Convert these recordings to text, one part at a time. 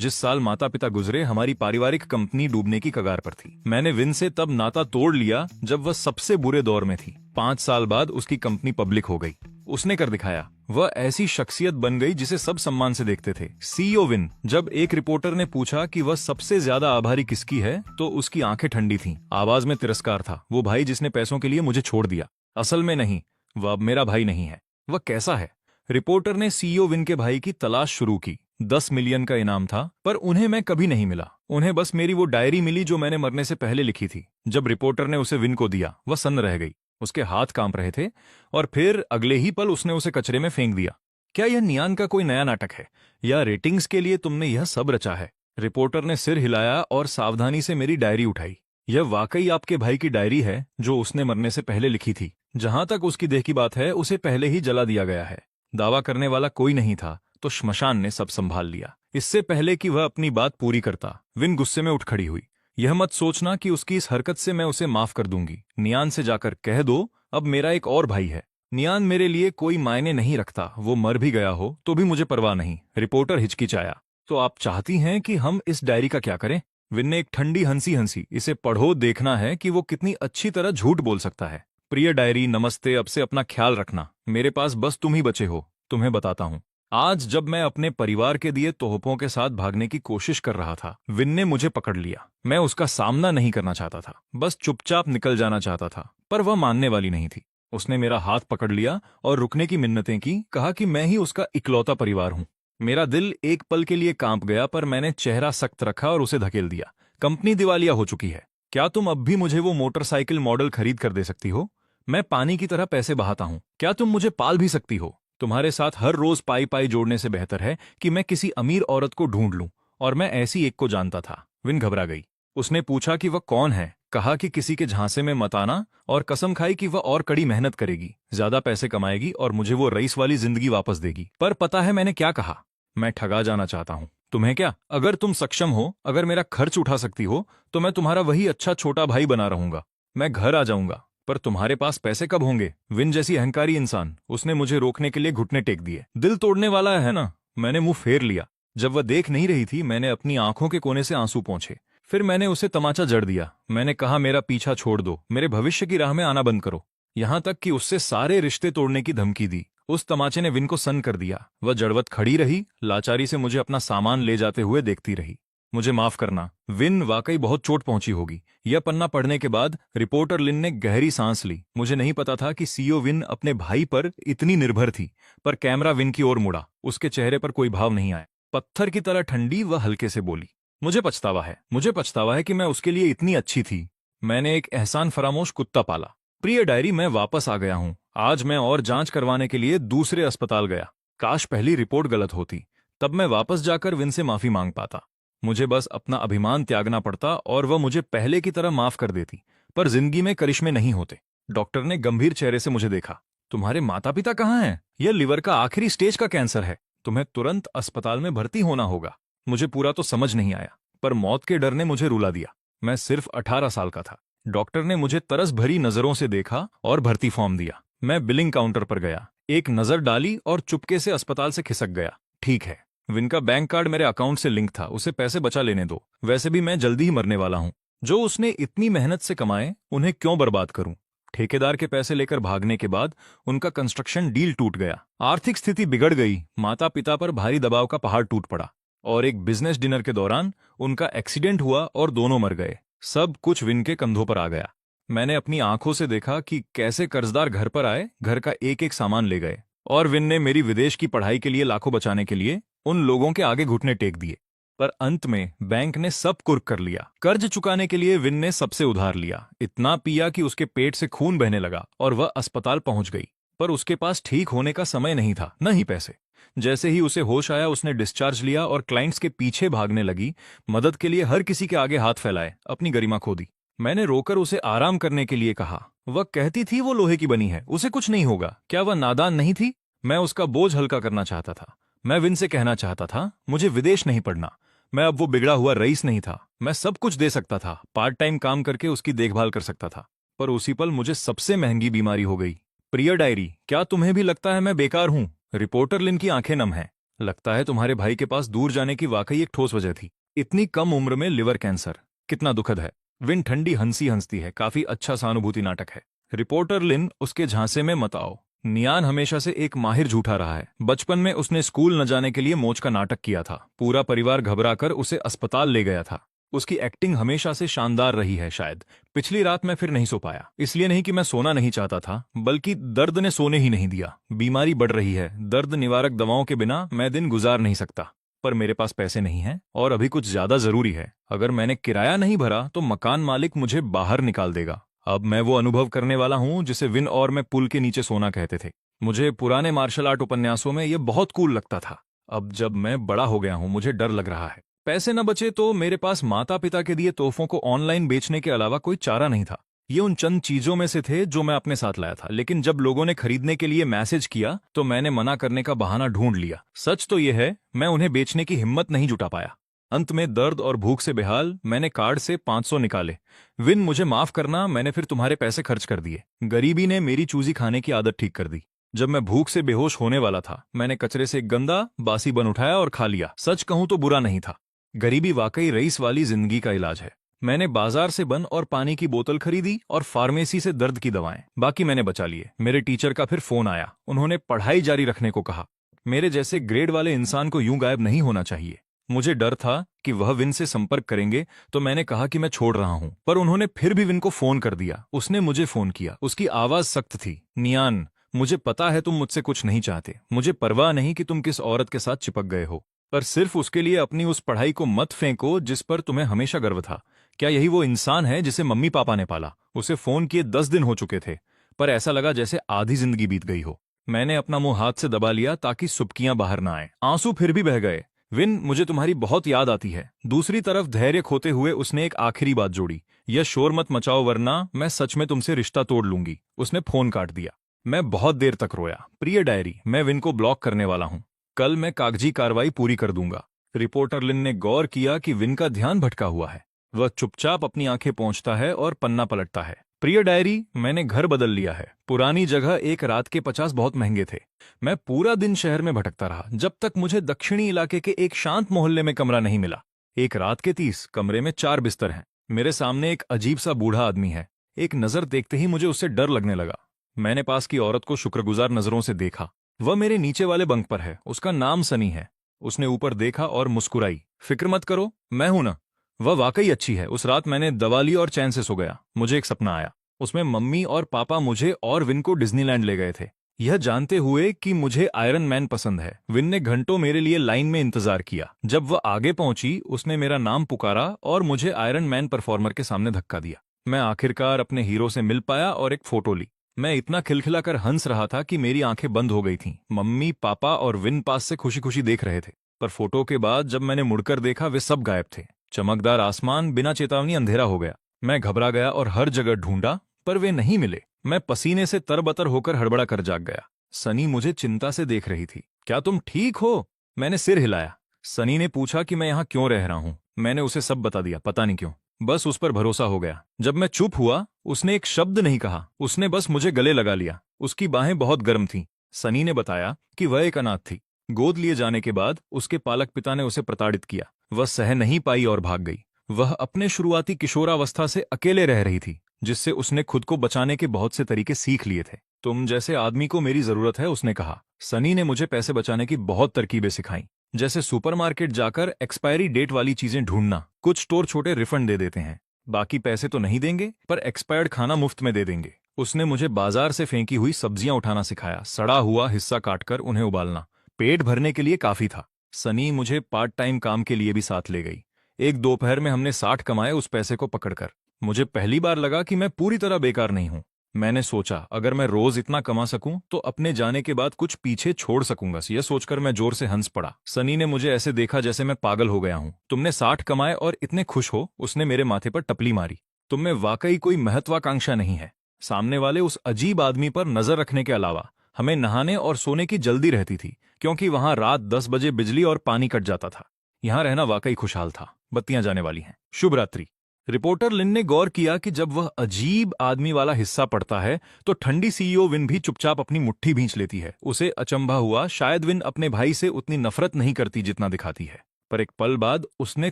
जिस साल माता पिता गुजरे हमारी पारिवारिक कंपनी डूबने की कगार पर थी। मैंने विन से तब नाता तोड़ लिया जब वह सबसे बुरे दौर में थी। 5 साल बाद उसकी कंपनी पब्लिक हो गई। उसने कर दिखाया। वह ऐसी शख्सियत बन गई जिसे सब सम्मान से देखते थे। CEO win. जब एक रिपोर्टर ने पूछा कि वह सबसे ज्यादा आभारी किसकी है तो उसकी आंखें ठंडी थीं। आवाज में तिरस्कार था। वो भाई जिसने पैसों के लिए मुझे छोड़ दिया। असल में नहीं, वह अब मेरा भाई नहीं है। वह कैसा है? रिपोर्टर ने सीईओ विन के भाई की तलाश शुरू की। 10 मिलियन का इनाम था, पर उन्हें मैं कभी नहीं मिला। उन्हें बस मेरी वो डायरी मिली जो मैंने मरने से पहले लिखी थी। जब रिपोर्टर ने उसे विन को दिया, वह सन्न रह गई। उसके हाथ कांप रहे थे और फिर अगले ही पल उसने उसे कचरे में फेंक दिया। क्या यह नियान का कोई नया नाटक है या रेटिंग्स के लिए तुमने यह सब रचा है? रिपोर्टर ने सिर हिलाया और सावधानी से मेरी डायरी उठाई। यह वाकई आपके भाई की डायरी है जो उसने मरने से पहले लिखी थी। जहां तक उसकी देह की बात है, उसे पहले ही जला दिया गया है। दावा करने वाला कोई नहीं था तो श्मशान ने सब संभाल लिया। इससे पहले कि वह अपनी बात पूरी करता, विन गुस्से में उठ खड़ी हुई। यह मत सोचना कि उसकी इस हरकत से मैं उसे माफ कर दूंगी। नियान से जाकर कह दो, अब मेरा एक और भाई है। नियान मेरे लिए कोई मायने नहीं रखता। वो मर भी गया हो तो भी मुझे परवाह नहीं। रिपोर्टर हिचकिचाया। तो आप चाहती हैं कि हम इस डायरी का क्या करें? विन ने एक ठंडी हंसी हंसी। इसे पढ़ो, देखना है कि वो कितनी अच्छी तरह झूठ बोल सकता है। प्रिय डायरी, नमस्ते। अब से अपना ख्याल रखना। मेरे पास बस तुम ही बचे हो। तुम्हें बताता हूँ, आज जब मैं अपने परिवार के दिए तोहफों के साथ भागने की कोशिश कर रहा था, विन ने मुझे पकड़ लिया। मैं उसका सामना नहीं करना चाहता था, बस चुपचाप निकल जाना चाहता था, पर वह मानने वाली नहीं थी। उसने मेरा हाथ पकड़ लिया और रुकने की मिन्नतें की। कहा कि मैं ही उसका इकलौता परिवार हूँ। मेरा दिल एक पल के लिए कांप गया, पर मैंने चेहरा सख्त रखा और उसे धकेल दिया। कंपनी दिवालिया हो चुकी है। क्या तुम अब भी मुझे वो मोटरसाइकिल मॉडल खरीद कर दे सकती हो? मैं पानी की तरह पैसे बहाता हूँ। क्या तुम मुझे पाल भी सकती हो? तुम्हारे साथ हर रोज पाई पाई जोड़ने से बेहतर है कि मैं किसी अमीर औरत को ढूंढ लूं, और मैं ऐसी एक को जानता था। विन घबरा गई। उसने पूछा कि वह कौन है। कहा कि किसी के झांसे में मत आना, और कसम खाई कि वह और कड़ी मेहनत करेगी, ज्यादा पैसे कमाएगी और मुझे वो रईस वाली जिंदगी वापस देगी। पर पता है मैंने क्या कहा? मैं ठगा जाना चाहता हूँ। तुम्हें क्या? अगर तुम सक्षम हो, अगर मेरा खर्च उठा सकती हो, तो मैं तुम्हारा वही अच्छा छोटा भाई बना रहूंगा। मैं घर आ जाऊंगा। पर तुम्हारे पास पैसे कब होंगे? विन जैसी अहंकारी इंसान। उसने मुझे रोकने के लिए घुटने टेक दिए। दिल तोड़ने वाला है ना? मैंने मुंह फेर लिया। जब वह देख नहीं रही थी, मैंने अपनी आंखों के कोने से आंसू पोंछे। फिर मैंने उसे तमाचा जड़ दिया। मैंने कहा, मेरा पीछा छोड़ दो, मेरे भविष्य की राह में आना बंद करो। यहां तक कि उससे सारे रिश्ते तोड़ने की धमकी दी। उस तमाचे ने विन को सन्न कर दिया। वह जड़वत खड़ी रही, लाचारी से मुझे अपना सामान ले जाते हुए देखती रही। मुझे माफ करना विन, वाकई बहुत चोट पहुंची होगी। यह पन्ना पढ़ने के बाद रिपोर्टर लिन ने गहरी सांस ली। मुझे नहीं पता था कि सीईओ विन अपने भाई पर इतनी निर्भर थी। पर कैमरा विन की ओर मुड़ा। उसके चेहरे पर कोई भाव नहीं आया। पत्थर की तरह ठंडी वह हल्के से बोली, मुझे पछतावा है। मुझे पछतावा है कि मैं उसके लिए इतनी अच्छी थी। मैंने एक एहसान फरामोश कुत्ता पाला। प्रिय डायरी, मैं वापस आ गया हूं। आज मैं और जांच करवाने के लिए दूसरे अस्पताल गया। काश पहली रिपोर्ट गलत होती, तब मैं वापस जाकर विन से माफी मांग पाता। मुझे बस अपना अभिमान त्यागना पड़ता और वह मुझे पहले की तरह माफ कर देती। पर जिंदगी में करिश्मे नहीं होते। डॉक्टर ने गंभीर चेहरे से मुझे देखा। तुम्हारे माता पिता कहाँ हैं? यह लिवर का आखिरी स्टेज का कैंसर है। तुम्हें तुरंत अस्पताल में भर्ती होना होगा। मुझे पूरा तो समझ नहीं आया, पर मौत के डर ने मुझे रुला दिया। मैं सिर्फ 18 साल का था। डॉक्टर ने मुझे तरस भरी नजरों से देखा और भर्ती फॉर्म दिया। मैं बिलिंग काउंटर पर गया, एक नजर डाली और चुपके से अस्पताल से खिसक गया। ठीक है, विन का बैंक कार्ड मेरे अकाउंट से लिंक था। उसे पैसे बचा लेने दो। वैसे भी मैं जल्दी ही मरने वाला हूं। जो उसने इतनी मेहनत से कमाए, उन्हें क्यों बर्बाद करूं? ठेकेदार के पैसे लेकर भागने के बाद उनका कंस्ट्रक्शन डील टूट गया। आर्थिक स्थिति बिगड़ गई। माता पिता पर भारी दबाव का पहाड़ टूट पड़ा। और एक बिजनेस डिनर के दौरान उनका एक्सीडेंट हुआ और दोनों मर गए। सब कुछ विन के कंधों पर आ गया। मैंने अपनी आंखों से देखा कि कैसे कर्जदार घर पर आए, घर का एक एक सामान ले गए। और विन ने मेरी विदेश की पढ़ाई के लिए लाखों बचाने के लिए उन लोगों के आगे घुटने टेक दिए। पर अंत में बैंक ने सब कुर्क कर लिया। कर्ज चुकाने के लिए विन ने सबसे उधार लिया। इतना पिया कि उसके पेट से खून बहने लगा और वह अस्पताल पहुंच गई। पर उसके पास ठीक होने का समय नहीं था, न ही पैसे। जैसे ही उसे होश आया, उसने डिस्चार्ज लिया और क्लाइंट्स के पीछे भागने लगी। मदद के लिए हर किसी के आगे हाथ फैलाए, अपनी गरिमा खो दी। मैंने रोकर उसे आराम करने के लिए कहा। वह कहती थी वो लोहे की बनी है, उसे कुछ नहीं होगा। क्या वह नादान नहीं थी? मैं उसका बोझ हल्का करना चाहता था। मैं विन से कहना चाहता था, मुझे विदेश नहीं पढ़ना। मैं अब वो बिगड़ा हुआ रईस नहीं था। मैं सब कुछ दे सकता था, पार्ट टाइम काम करके उसकी देखभाल कर सकता था। पर उसी पल मुझे सबसे महंगी बीमारी हो गई। प्रिय डायरी, क्या तुम्हें भी लगता है मैं बेकार हूं? रिपोर्टर लिन की आंखें नम हैं। लगता है तुम्हारे भाई के पास दूर जाने की वाकई एक ठोस वजह थी। इतनी कम उम्र में लिवर कैंसर, कितना दुखद है। विन ठंडी हंसी हंसती है। काफी अच्छा सहानुभूति नाटक है। रिपोर्टर लिन, उसके झांसे में मत आओ। नियान हमेशा से एक माहिर झूठा रहा है। बचपन में उसने स्कूल न जाने के लिए मोच का नाटक किया था। पूरा परिवार घबराकर उसे अस्पताल ले गया था। उसकी एक्टिंग हमेशा से शानदार रही है। शायद पिछली रात मैं फिर नहीं सो पाया। इसलिए नहीं कि मैं सोना नहीं चाहता था, बल्कि दर्द ने सोने ही नहीं दिया। बीमारी बढ़ रही है। दर्द निवारक दवाओं के बिना मैं दिन गुजार नहीं सकता। पर मेरे पास पैसे नहीं हैं, और अभी कुछ ज्यादा जरूरी है। अगर मैंने किराया नहीं भरा तो मकान मालिक मुझे बाहर निकाल देगा। अब मैं वो अनुभव करने वाला हूं जिसे विन और मैं पुल के नीचे सोना कहते थे। मुझे पुराने मार्शल आर्ट उपन्यासों में यह बहुत कूल लगता था। अब जब मैं बड़ा हो गया हूं, मुझे डर लग रहा है। पैसे न बचे तो मेरे पास माता पिता के दिए तोहफों को ऑनलाइन बेचने के अलावा कोई चारा नहीं था। ये उन चंद चीजों में से थे जो मैं अपने साथ लाया था। लेकिन जब लोगों ने खरीदने के लिए मैसेज किया तो मैंने मना करने का बहाना ढूंढ लिया। सच तो यह है, मैं उन्हें बेचने की हिम्मत नहीं जुटा पाया। अंत में दर्द और भूख से बेहाल मैंने कार्ड से 500 निकाले। विन, मुझे माफ करना, मैंने फिर तुम्हारे पैसे खर्च कर दिए। गरीबी ने मेरी चूजी खाने की आदत ठीक कर दी। जब मैं भूख से बेहोश होने वाला था, मैंने कचरे से एक गंदा बासी बन उठाया और खा लिया। सच कहूं तो बुरा नहीं था। गरीबी वाकई रईस वाली जिंदगी का इलाज है। मैंने बाजार से बन और पानी की बोतल खरीदी और फार्मेसी से दर्द की दवाएं। बाकी मैंने बचा लिए। मेरे टीचर का फिर फोन आया। उन्होंने पढ़ाई जारी रखने को कहा। मेरे जैसे ग्रेड वाले इंसान को यूं गायब नहीं होना चाहिए। मुझे डर था कि वह विन से संपर्क करेंगे, तो मैंने कहा कि मैं छोड़ रहा हूं। पर उन्होंने फिर भी विन को फोन कर दिया। उसने मुझे फोन किया। उसकी आवाज सख्त थी। नियान, मुझे पता है तुम मुझसे कुछ नहीं चाहते। मुझे परवाह नहीं कि तुम किस औरत के साथ चिपक गए हो, पर सिर्फ उसके लिए अपनी उस पढ़ाई को मत फेंको जिस पर तुम्हें हमेशा गर्व था। क्या यही वो इंसान है जिसे मम्मी पापा ने पाला? उसे फोन किए 10 दिन हो चुके थे, पर ऐसा लगा जैसे आधी जिंदगी बीत गई हो। मैंने अपना मुंह हाथ से दबा लिया ताकि सुबकियां बाहर ना आए। आंसू फिर भी बह गए। विन, मुझे तुम्हारी बहुत याद आती है। दूसरी तरफ धैर्य खोते हुए उसने एक आखिरी बात जोड़ी। यह शोर मत मचाओ वरना मैं सच में तुमसे रिश्ता तोड़ लूंगी। उसने फोन काट दिया। मैं बहुत देर तक रोया। प्रिय डायरी, मैं विन को ब्लॉक करने वाला हूं। कल मैं कागजी कार्रवाई पूरी कर दूंगा। रिपोर्टर लिन ने गौर किया कि विन का ध्यान भटका हुआ है। वह चुपचाप अपनी आंखें पोंछता है और पन्ना पलटता है। प्रिय डायरी, मैंने घर बदल लिया है। पुरानी जगह एक रात के 50 बहुत महंगे थे। मैं पूरा दिन शहर में भटकता रहा जब तक मुझे दक्षिणी इलाके के एक शांत मोहल्ले में कमरा नहीं मिला। एक रात के 30 कमरे में 4 बिस्तर हैं। मेरे सामने एक अजीब सा बूढ़ा आदमी है। एक नजर देखते ही मुझे उससे डर लगने लगा। मैंने पास की औरत को शुक्रगुजार नजरों से देखा। वह मेरे नीचे वाले बंक पर है। उसका नाम सनी है। उसने ऊपर देखा और मुस्कुराई। फिक्र मत करो, मैं हूं ना। वह वाकई अच्छी है। उस रात मैंने दवा ली और चैन से सो गया। मुझे एक सपना आया। उसमें मम्मी और पापा मुझे और विन को डिज्नीलैंड ले गए थे, यह जानते हुए कि मुझे आयरन मैन पसंद है। विन ने घंटों मेरे लिए लाइन में इंतजार किया। जब वह आगे पहुंची, उसने मेरा नाम पुकारा और मुझे आयरन मैन परफॉर्मर के सामने धक्का दिया। मैं आखिरकार अपने हीरो से मिल पाया और एक फोटो ली। मैं इतना खिलखिलाकर हंस रहा था कि मेरी आंखें बंद हो गई थीं। मम्मी पापा और विन पास से खुशी खुशी देख रहे थे। पर फोटो के बाद जब मैंने मुड़कर देखा, वे सब गायब थे। चमकदार आसमान बिना चेतावनी अंधेरा हो गया। मैं घबरा गया और हर जगह ढूंढा, पर वे नहीं मिले। मैं पसीने से तरबतर होकर हड़बड़ा कर जाग गया। सनी मुझे चिंता से देख रही थी। क्या तुम ठीक हो? मैंने सिर हिलाया। सनी ने पूछा कि मैं यहाँ क्यों रह रहा हूँ। मैंने उसे सब बता दिया। पता नहीं क्यों, बस उस पर भरोसा हो गया। जब मैं चुप हुआ, उसने एक शब्द नहीं कहा। उसने बस मुझे गले लगा लिया। उसकी बाहें बहुत गर्म थीं। सनी ने बताया कि वह एक अनाथ थी। गोद लिए जाने के बाद उसके पालक पिता ने उसे प्रताड़ित किया। वह सह नहीं पाई और भाग गई। वह अपने शुरुआती किशोरावस्था से अकेले रह रही थी, जिससे उसने खुद को बचाने के बहुत से तरीके सीख लिए थे। तुम जैसे आदमी को मेरी जरूरत है, उसने कहा। सनी ने मुझे पैसे बचाने की बहुत तरकीबें सिखाई, जैसे सुपरमार्केट जाकर एक्सपायरी डेट वाली चीजें ढूंढना। कुछ स्टोर छोटे रिफंड दे देते हैं, बाकी पैसे तो नहीं देंगे, पर एक्सपायर्ड खाना मुफ्त में दे देंगे। उसने मुझे बाजार से फेंकी हुई सब्जियां उठाना सिखाया, सड़ा हुआ हिस्सा काटकर उन्हें उबालना। पेट भरने के लिए काफी था। सनी मुझे पार्ट टाइम काम के लिए भी साथ ले गई। एक दोपहर में हमने 60 कमाए उस पैसे को पकड़कर। मुझे पहली बार लगा कि मैं पूरी तरह बेकार नहीं हूं। मैंने सोचा, अगर मैं रोज इतना कमा सकूं तो अपने जाने के बाद कुछ पीछे छोड़ सकूंगा। यह सोचकर मैं जोर से हंस पड़ा। सनी ने मुझे ऐसे देखा जैसे मैं पागल हो गया हूं। तुमने 60 कमाए और इतने खुश हो? उसने मेरे माथे पर टपली मारी। तुम में वाकई कोई महत्वाकांक्षा नहीं है। सामने वाले उस अजीब आदमी पर नजर रखने के अलावा हमें नहाने और सोने की जल्दी रहती थी, क्योंकि वहां रात 10 बजे बिजली और पानी कट जाता था। यहां रहना वाकई खुशहाल था। बत्तियां जाने वाली हैं। शुभ रात्रि। रिपोर्टर लिन ने गौर किया कि जब वह अजीब आदमी वाला हिस्सा पढ़ता है तो ठंडी सीईओ विन भी चुपचाप अपनी मुट्ठी भींच लेती है। उसे अचंभा हुआ, शायद विन अपने भाई से उतनी नफरत नहीं करती जितना दिखाती है। पर एक पल बाद उसने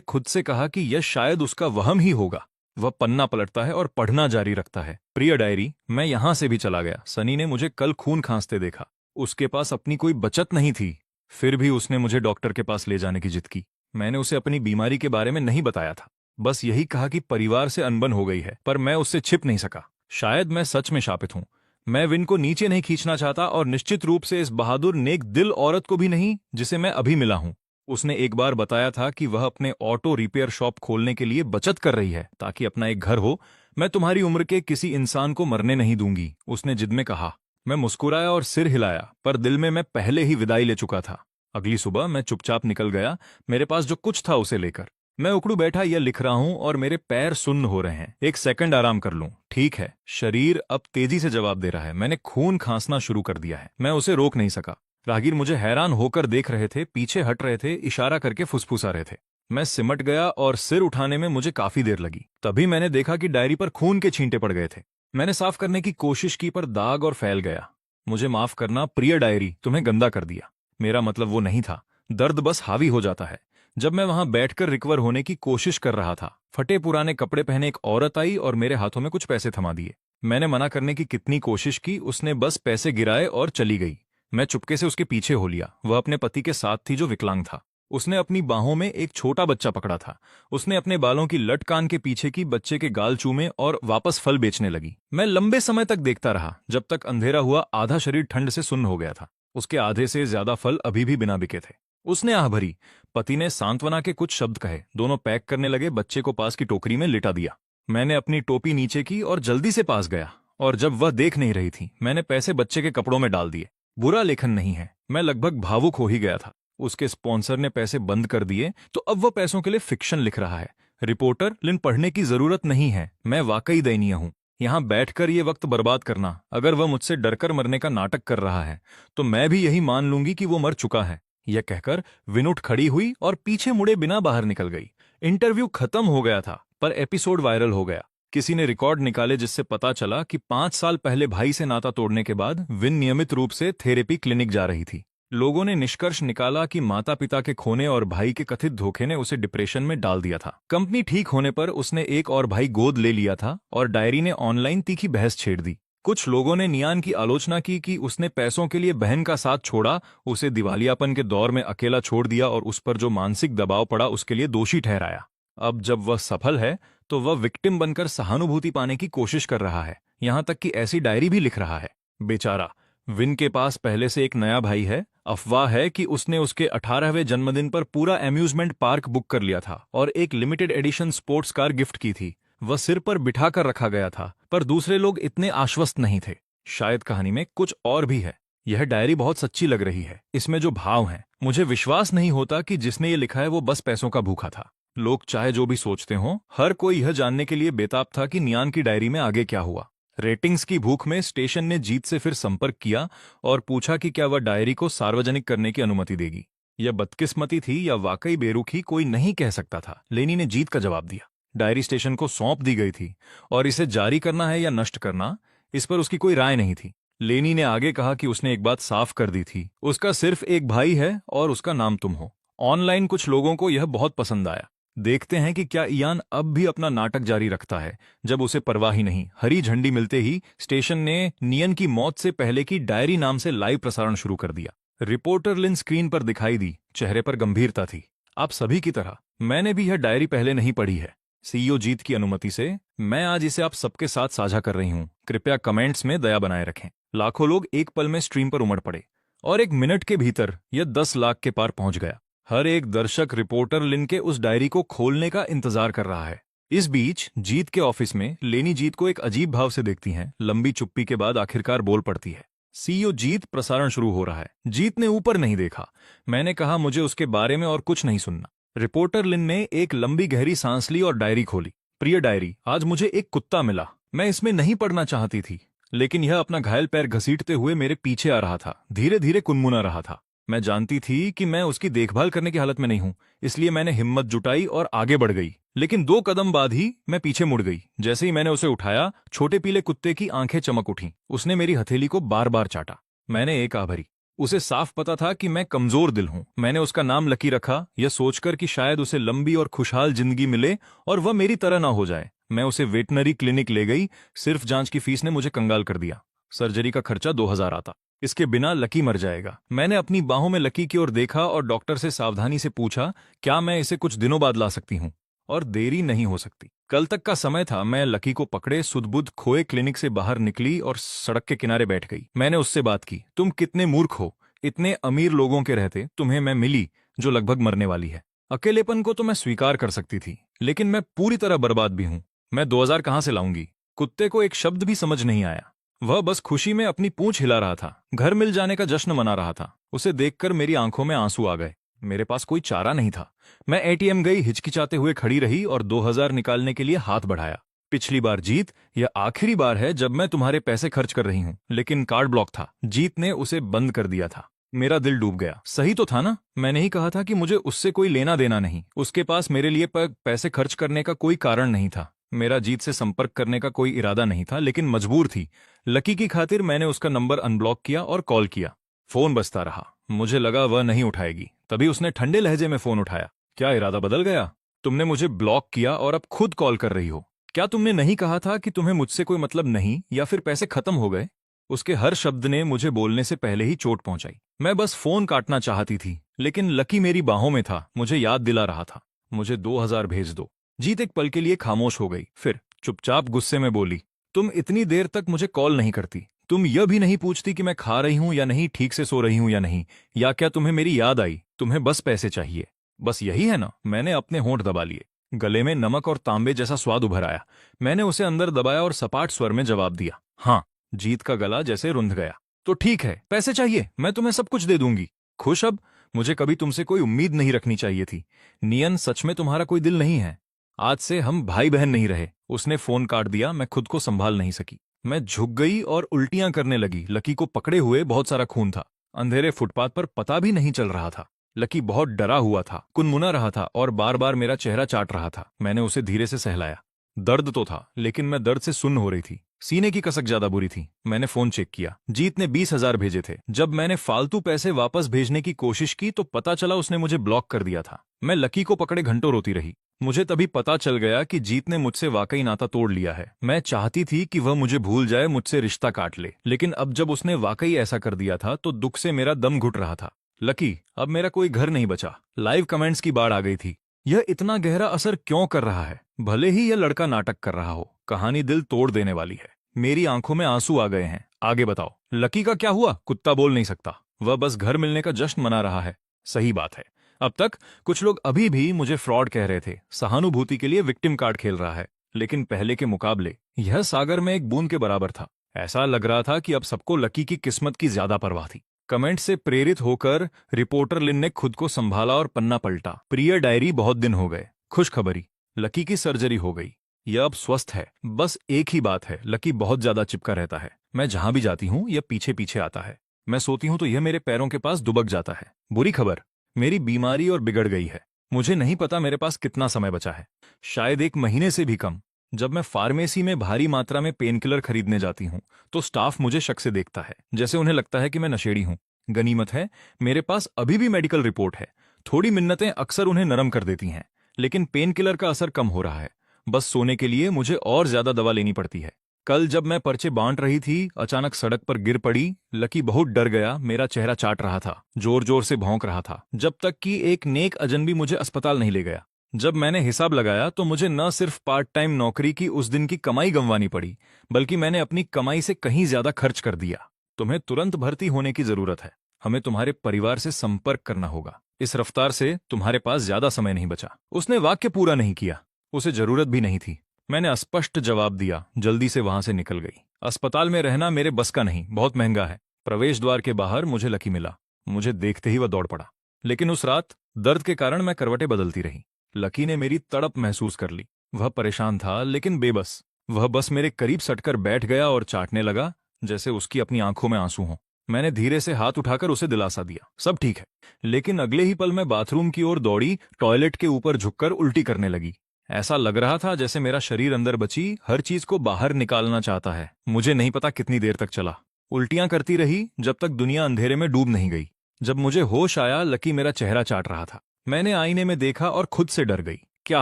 खुद से कहा कि यह शायद उसका वहम ही होगा। वह पन्ना पलटता है और पढ़ना जारी रखता है। प्रिय डायरी, मैं यहां से भी चला गया। सनी ने मुझे कल खून खांसते देखा। उसके पास अपनी कोई बचत नहीं थी, फिर भी उसने मुझे डॉक्टर के पास ले जाने की जिद की। मैंने उसे अपनी बीमारी के बारे में नहीं बताया था, बस यही कहा कि परिवार से अनबन हो गई है, पर मैं उससे छिप नहीं सका। शायद मैं सच में शापित हूं। मैं विन को नीचे नहीं खींचना चाहता, और निश्चित रूप से इस बहादुर नेक दिल औरत को भी नहीं जिसे मैं अभी मिला हूं। उसने एक बार बताया था कि वह अपने ऑटो रिपेयर शॉप खोलने के लिए बचत कर रही है ताकि अपना एक घर हो। मैं तुम्हारी उम्र के किसी इंसान को मरने नहीं दूंगी, उसने जिद में कहा। मैं मुस्कुराया और सिर हिलाया, पर दिल में मैं पहले ही विदाई ले चुका था। अगली सुबह मैं चुपचाप निकल गया, मेरे पास जो कुछ था उसे लेकर। मैं उकड़ू बैठा यह लिख रहा हूं और मेरे पैर सुन्न हो रहे हैं। एक सेकंड आराम कर लूं। ठीक है, शरीर अब तेजी से जवाब दे रहा है। मैंने खून खांसना शुरू कर दिया है। मैं उसे रोक नहीं सका। राहगीर मुझे हैरान होकर देख रहे थे, पीछे हट रहे थे, इशारा करके फुसफुसा रहे थे। मैं सिमट गया और सिर उठाने में मुझे काफी देर लगी। तभी मैंने देखा कि डायरी पर खून के छींटे पड़ गए थे। मैंने साफ करने की कोशिश की, पर दाग और फैल गया। मुझे माफ करना प्रिय डायरी, तुम्हें गंदा कर दिया। मेरा मतलब वो नहीं था। दर्द बस हावी हो जाता है। जब मैं वहां बैठकर रिकवर होने की कोशिश कर रहा था, फटे पुराने कपड़े पहने एक औरत आई और मेरे हाथों में कुछ पैसे थमा दिए। मैंने मना करने की कितनी कोशिश की, उसने बस पैसे गिराए और चली गई। मैं चुपके से उसके पीछे हो लिया। वह अपने पति के साथ थी जो विकलांग था। उसने अपनी बाहों में एक छोटा बच्चा पकड़ा था। उसने अपने बालों की लट कान के पीछे की, बच्चे के गाल चूमे और वापस फल बेचने लगी। मैं लंबे समय तक देखता रहा, जब तक अंधेरा हुआ। आधा शरीर ठंड से सुन्न हो गया था। उसके आधे से ज्यादा फल अभी भी बिना बिके थे। उसने आह भरी। पति ने सांत्वना के कुछ शब्द कहे। दोनों पैक करने लगे। बच्चे को पास की टोकरी में लिटा दिया। मैंने अपनी टोपी नीचे की और जल्दी से पास गया, और जब वह देख नहीं रही थी, मैंने पैसे बच्चे के कपड़ों में डाल दिए। बुरा लेखन नहीं है, मैं लगभग भावुक हो ही गया था। उसके स्पॉन्सर ने पैसे बंद कर दिए, तो अब वह पैसों के लिए फिक्शन लिख रहा है। रिपोर्टर लिन, पढ़ने की जरूरत नहीं है। मैं वाकई दयनीय हूं। यहां बैठकर ये वक्त बर्बाद करना। अगर वह मुझसे डरकर मरने का नाटक कर रहा है, तो मैं भी यही मान लूंगी कि वो मर चुका है। यह कहकर विन उठ खड़ी हुई और पीछे मुड़े बिना बाहर निकल गई। इंटरव्यू खत्म हो गया था, पर एपिसोड वायरल हो गया। किसी ने रिकॉर्ड निकाले जिससे पता चला कि 5 साल पहले भाई से नाता तोड़ने के बाद विन नियमित रूप से थेरेपी क्लिनिक जा रही थी। लोगों ने निष्कर्ष निकाला कि माता पिता के खोने और भाई के कथित धोखे ने उसे डिप्रेशन में डाल दिया था। कंपनी ठीक होने पर उसने एक और भाई गोद ले लिया था, और डायरी ने ऑनलाइन तीखी बहस छेड़ दी। कुछ लोगों ने नियान की आलोचना की कि उसने पैसों के लिए बहन का साथ छोड़ा, उसे दिवालियापन के दौर में अकेला छोड़ दिया, और उस पर जो मानसिक दबाव पड़ा उसके लिए दोषी ठहराया। अब जब वह सफल है तो वह विक्टिम बनकर सहानुभूति पाने की कोशिश कर रहा है। यहां तक कि ऐसी डायरी भी लिख रहा है। बेचारा विन के पास पहले से एक नया भाई है। अफवाह है कि उसने उसके 18वें जन्मदिन पर पूरा अम्यूजमेंट पार्क बुक कर लिया था और एक limited edition sports car gift की थी। वह सिर पर बिठा कर रखा गया था, पर दूसरे लोग इतने आश्वस्त नहीं थे। शायद कहानी में कुछ और भी है। यह डायरी बहुत सच्ची लग रही है। इसमें जो भाव हैं, मुझे विश्वास नहीं होता कि जिसने ये लिखा है वो बस पैसों का भूखा था। लोग चाहे जो भी सोचते हों, हर कोई यह जानने के लिए बेताब था कि नियान की डायरी में आगे क्या हुआ। रेटिंग्स की भूख में स्टेशन ने जीत से फिर संपर्क किया और पूछा कि क्या वह डायरी को सार्वजनिक करने की अनुमति देगी। यह बदकिस्मती थी या वाकई बेरुखी, कोई नहीं कह सकता था। लेनी ने जीत का जवाब दिया। डायरी स्टेशन को सौंप दी गई थी, और इसे जारी करना है या नष्ट करना, इस पर उसकी कोई राय नहीं थी। लेनी ने आगे कहा कि उसने एक बात साफ कर दी थी, उसका सिर्फ एक भाई है और उसका नाम तुम हो। ऑनलाइन कुछ लोगों को यह बहुत पसंद आया। देखते हैं कि क्या इयान अब भी अपना नाटक जारी रखता है, जब उसे परवाह ही नहीं। हरी झंडी मिलते ही स्टेशन ने नियन की मौत से पहले की डायरी नाम से लाइव प्रसारण शुरू कर दिया। रिपोर्टर लिन स्क्रीन पर दिखाई दी। चेहरे पर गंभीरता थी। आप सभी की तरह मैंने भी यह डायरी पहले नहीं पढ़ी है। सीईओ जीत की अनुमति से मैं आज इसे आप सबके साथ साझा कर रही हूं। कृपया कमेंट्स में दया बनाए रखें। लाखों लोग एक पल में स्ट्रीम पर उमड़ पड़े, और 1 मिनट के भीतर यह 10 लाख के पार पहुंच गया। हर एक दर्शक रिपोर्टर लिन के उस डायरी को खोलने का इंतजार कर रहा है। इस बीच जीत के ऑफिस में लेनी जीत को एक अजीब भाव से देखती हैं। लंबी चुप्पी के बाद आखिरकार बोल पड़ती है। सीईओ जीत, प्रसारण शुरू हो रहा है। जीत ने ऊपर नहीं देखा। मैंने कहा मुझे उसके बारे में और कुछ नहीं सुनना। रिपोर्टर लिन ने एक लंबी गहरी सांस ली और डायरी खोली। प्रिय डायरी, आज मुझे एक कुत्ता मिला। मैं इसमें नहीं पढ़ना चाहती थी, लेकिन यह अपना घायल पैर घसीटते हुए मेरे पीछे आ रहा था, धीरे धीरे कुनमुना रहा था। मैं जानती थी कि मैं उसकी देखभाल करने की हालत में नहीं हूं, इसलिए मैंने हिम्मत जुटाई और आगे बढ़ गई। लेकिन 2 कदम बाद ही मैं पीछे मुड़ गई। जैसे ही मैंने उसे उठाया, छोटे पीले कुत्ते की आंखें चमक उठीं। उसने मेरी हथेली को बार बार चाटा। मैंने एक आह भरी। उसे साफ पता था कि मैं कमजोर दिल हूं। मैंने उसका नाम लकी रखा, यह सोचकर कि शायद उसे लंबी और खुशहाल जिंदगी मिले और वह मेरी तरह ना हो जाए। मैं उसे वेटनरी क्लिनिक ले गई। सिर्फ जांच की फीस ने मुझे कंगाल कर दिया। सर्जरी का खर्चा 2,000 आता। इसके बिना लकी मर जाएगा। मैंने अपनी बाहों में लकी की ओर देखा और डॉक्टर से सावधानी से पूछा, क्या मैं इसे कुछ दिनों बाद ला सकती हूँ? और देरी नहीं हो सकती। कल तक का समय था। मैं लकी को पकड़े सुध-बुध खोए क्लिनिक से बाहर निकली और सड़क के किनारे बैठ गई। मैंने उससे बात की। तुम कितने मूर्ख हो, इतने अमीर लोगों के रहते तुम्हें मैं मिली जो लगभग मरने वाली है। अकेलेपन को तो मैं स्वीकार कर सकती थी, लेकिन मैं पूरी तरह बर्बाद भी हूं। मैं 2,000 कहां से लाऊंगी? कुत्ते को एक शब्द भी समझ नहीं आया। वह बस खुशी में अपनी पूंछ हिला रहा था, घर मिल जाने का जश्न मना रहा था। उसे देखकर मेरी आंखों में आंसू आ गए। मेरे पास कोई चारा नहीं था। मैं एटीएम गई, हिचकिचाते हुए खड़ी रही और 2,000 निकालने के लिए हाथ बढ़ाया। पिछली बार जीत, यह आखिरी बार है जब मैं तुम्हारे पैसे खर्च कर रही हूं। लेकिन कार्ड ब्लॉक था। जीत ने उसे बंद कर दिया था। मेरा दिल डूब गया। सही तो था ना? मैंने ही कहा था कि मुझे उससे कोई लेना देना नहीं। उसके पास मेरे लिए पैसे खर्च करने का कोई कारण नहीं था। मेरा जीत से संपर्क करने का कोई इरादा नहीं था, लेकिन मजबूर थी। लकी की खातिर मैंने उसका नंबर अनब्लॉक किया और कॉल किया। फोन बजता रहा। मुझे लगा वह नहीं उठाएगी। तभी उसने ठंडे लहजे में फोन उठाया। क्या इरादा बदल गया? तुमने मुझे ब्लॉक किया और अब खुद कॉल कर रही हो। क्या तुमने नहीं कहा था कि तुम्हें मुझसे कोई मतलब नहीं, या फिर पैसे खत्म हो गए? उसके हर शब्द ने मुझे बोलने से पहले ही चोट पहुंचाई। मैं बस फोन काटना चाहती थी, लेकिन लकी मेरी बाहों में था, मुझे याद दिला रहा था। मुझे 2,000 भेज दो। जीत एक पल के लिए खामोश हो गई, फिर चुपचाप गुस्से में बोली, तुम इतनी देर तक मुझे कॉल नहीं करती। तुम यह भी नहीं पूछती कि मैं खा रही हूं या नहीं, ठीक से सो रही हूं या नहीं, या क्या तुम्हें मेरी याद आई? तुम्हें बस पैसे चाहिए। बस यही है ना? मैंने अपने होंठ दबा लिए। गले में नमक और तांबे जैसा स्वाद उभर आया। मैंने उसे अंदर दबाया और सपाट स्वर में जवाब दिया, हाँ। जीत का गला जैसे रुंध गया। तो ठीक है, पैसे चाहिए, मैं तुम्हें सब कुछ दे दूंगी। खुश अब? मुझे कभी तुमसे कोई उम्मीद नहीं रखनी चाहिए थी। नियन, सच में तुम्हारा कोई दिल नहीं है। आज से हम भाई बहन नहीं रहे। उसने फोन काट दिया। मैं खुद को संभाल नहीं सकी। मैं झुक गई और उल्टियां करने लगी। लकी को पकड़े हुए बहुत सारा खून था। अंधेरे फुटपाथ पर पता भी नहीं चल रहा था। लकी बहुत डरा हुआ था, कुनमुना रहा था और बार बार मेरा चेहरा चाट रहा था। मैंने उसे धीरे से सहलाया। दर्द तो था, लेकिन मैं दर्द से सुन्न हो रही थी। सीने की कसक ज्यादा बुरी थी। मैंने फोन चेक किया। जीत ने 20,000 भेजे थे। जब मैंने फालतू पैसे वापस भेजने की कोशिश की तो पता चला उसने मुझे ब्लॉक कर दिया था। मैं लकी को पकड़े घंटों रोती रही। मुझे तभी पता चल गया कि जीत ने मुझसे वाकई नाता तोड़ लिया है। मैं चाहती थी कि वह मुझे भूल जाए, मुझसे रिश्ता काट ले, लेकिन अब जब उसने वाकई ऐसा कर दिया था तो दुख से मेरा दम घुट रहा था। लकी, अब मेरा कोई घर नहीं बचा। लाइव कमेंट्स की बाढ़ आ गई थी। यह इतना गहरा असर क्यों कर रहा है? भले ही यह लड़का नाटक कर रहा हो, कहानी दिल तोड़ देने वाली है। मेरी आंखों में आंसू आ गए हैं। आगे बताओ, लकी का क्या हुआ? कुत्ता बोल नहीं सकता। वह बस घर मिलने का जश्न मना रहा है। सही बात है। अब तक कुछ लोग अभी भी मुझे फ्रॉड कह रहे थे, सहानुभूति के लिए विक्टिम कार्ड खेल रहा है। लेकिन पहले के मुकाबले यह सागर में एक बूंद के बराबर था। ऐसा लग रहा था कि अब सबको लकी की किस्मत की ज्यादा परवाह थी। कमेंट से प्रेरित होकर रिपोर्टर लिन ने खुद को संभाला और पन्ना पलटा। प्रिय डायरी, बहुत दिन हो गए। खुशखबरी, लकी की सर्जरी हो गई। यह अब स्वस्थ है। बस एक ही बात है, लकी बहुत ज्यादा चिपका रहता है। मैं जहां भी जाती हूं यह पीछे पीछे आता है। मैं सोती हूं तो यह मेरे पैरों के पास दुबक जाता है। बुरी खबर, मेरी बीमारी और बिगड़ गई है। मुझे नहीं पता मेरे पास कितना समय बचा है। शायद 1 महीने से भी कम। जब मैं फार्मेसी में भारी मात्रा में पेन किलर खरीदने जाती हूँ तो स्टाफ मुझे शक से देखता है, जैसे उन्हें लगता है कि मैं नशेड़ी हूँ। गनीमत है, मेरे पास अभी भी मेडिकल रिपोर्ट है। थोड़ी मिन्नतें अक्सर उन्हें नरम कर देती हैं, लेकिन पेन किलर का असर कम हो रहा है। बस सोने के लिए मुझे और ज्यादा दवा लेनी पड़ती है। कल जब मैं पर्चे बांट रही थी, अचानक सड़क पर गिर पड़ी। लकी बहुत डर गया, मेरा चेहरा चाट रहा था, जोर जोर से भौंक रहा था, जब तक कि एक नेक अजनबी मुझे अस्पताल नहीं ले गया। जब मैंने हिसाब लगाया तो मुझे न सिर्फ पार्ट टाइम नौकरी की उस दिन की कमाई गंवानी पड़ी, बल्कि मैंने अपनी कमाई से कहीं ज्यादा खर्च कर दिया। तुम्हें तुरंत भर्ती होने की जरूरत है। हमें तुम्हारे परिवार से संपर्क करना होगा। इस रफ्तार से तुम्हारे पास ज्यादा समय नहीं बचा। उसने वाक्य पूरा नहीं किया। उसे जरूरत भी नहीं थी। मैंने स्पष्ट जवाब दिया, जल्दी से वहां से निकल गई। अस्पताल में रहना मेरे बस का नहीं, बहुत महंगा है। प्रवेश द्वार के बाहर मुझे लकी मिला। मुझे देखते ही वह दौड़ पड़ा। लेकिन उस रात दर्द के कारण मैं करवटें बदलती रही। लकी ने मेरी तड़प महसूस कर ली। वह परेशान था, लेकिन बेबस। वह बस मेरे करीब सटकर बैठ गया और चाटने लगा, जैसे उसकी अपनी आंखों में आंसू हों। मैंने धीरे से हाथ उठाकर उसे दिलासा दिया, सब ठीक है। लेकिन अगले ही पल मैं बाथरूम की ओर दौड़ी, टॉयलेट के ऊपर झुककर उल्टी करने लगी। ऐसा लग रहा था जैसे मेरा शरीर अंदर बची हर चीज को बाहर निकालना चाहता है। मुझे नहीं पता कितनी देर तक चला। उल्टियां करती रही जब तक दुनिया अंधेरे में डूब नहीं गई। जब मुझे होश आया, लकी मेरा चेहरा चाट रहा था। मैंने आईने में देखा और खुद से डर गई। क्या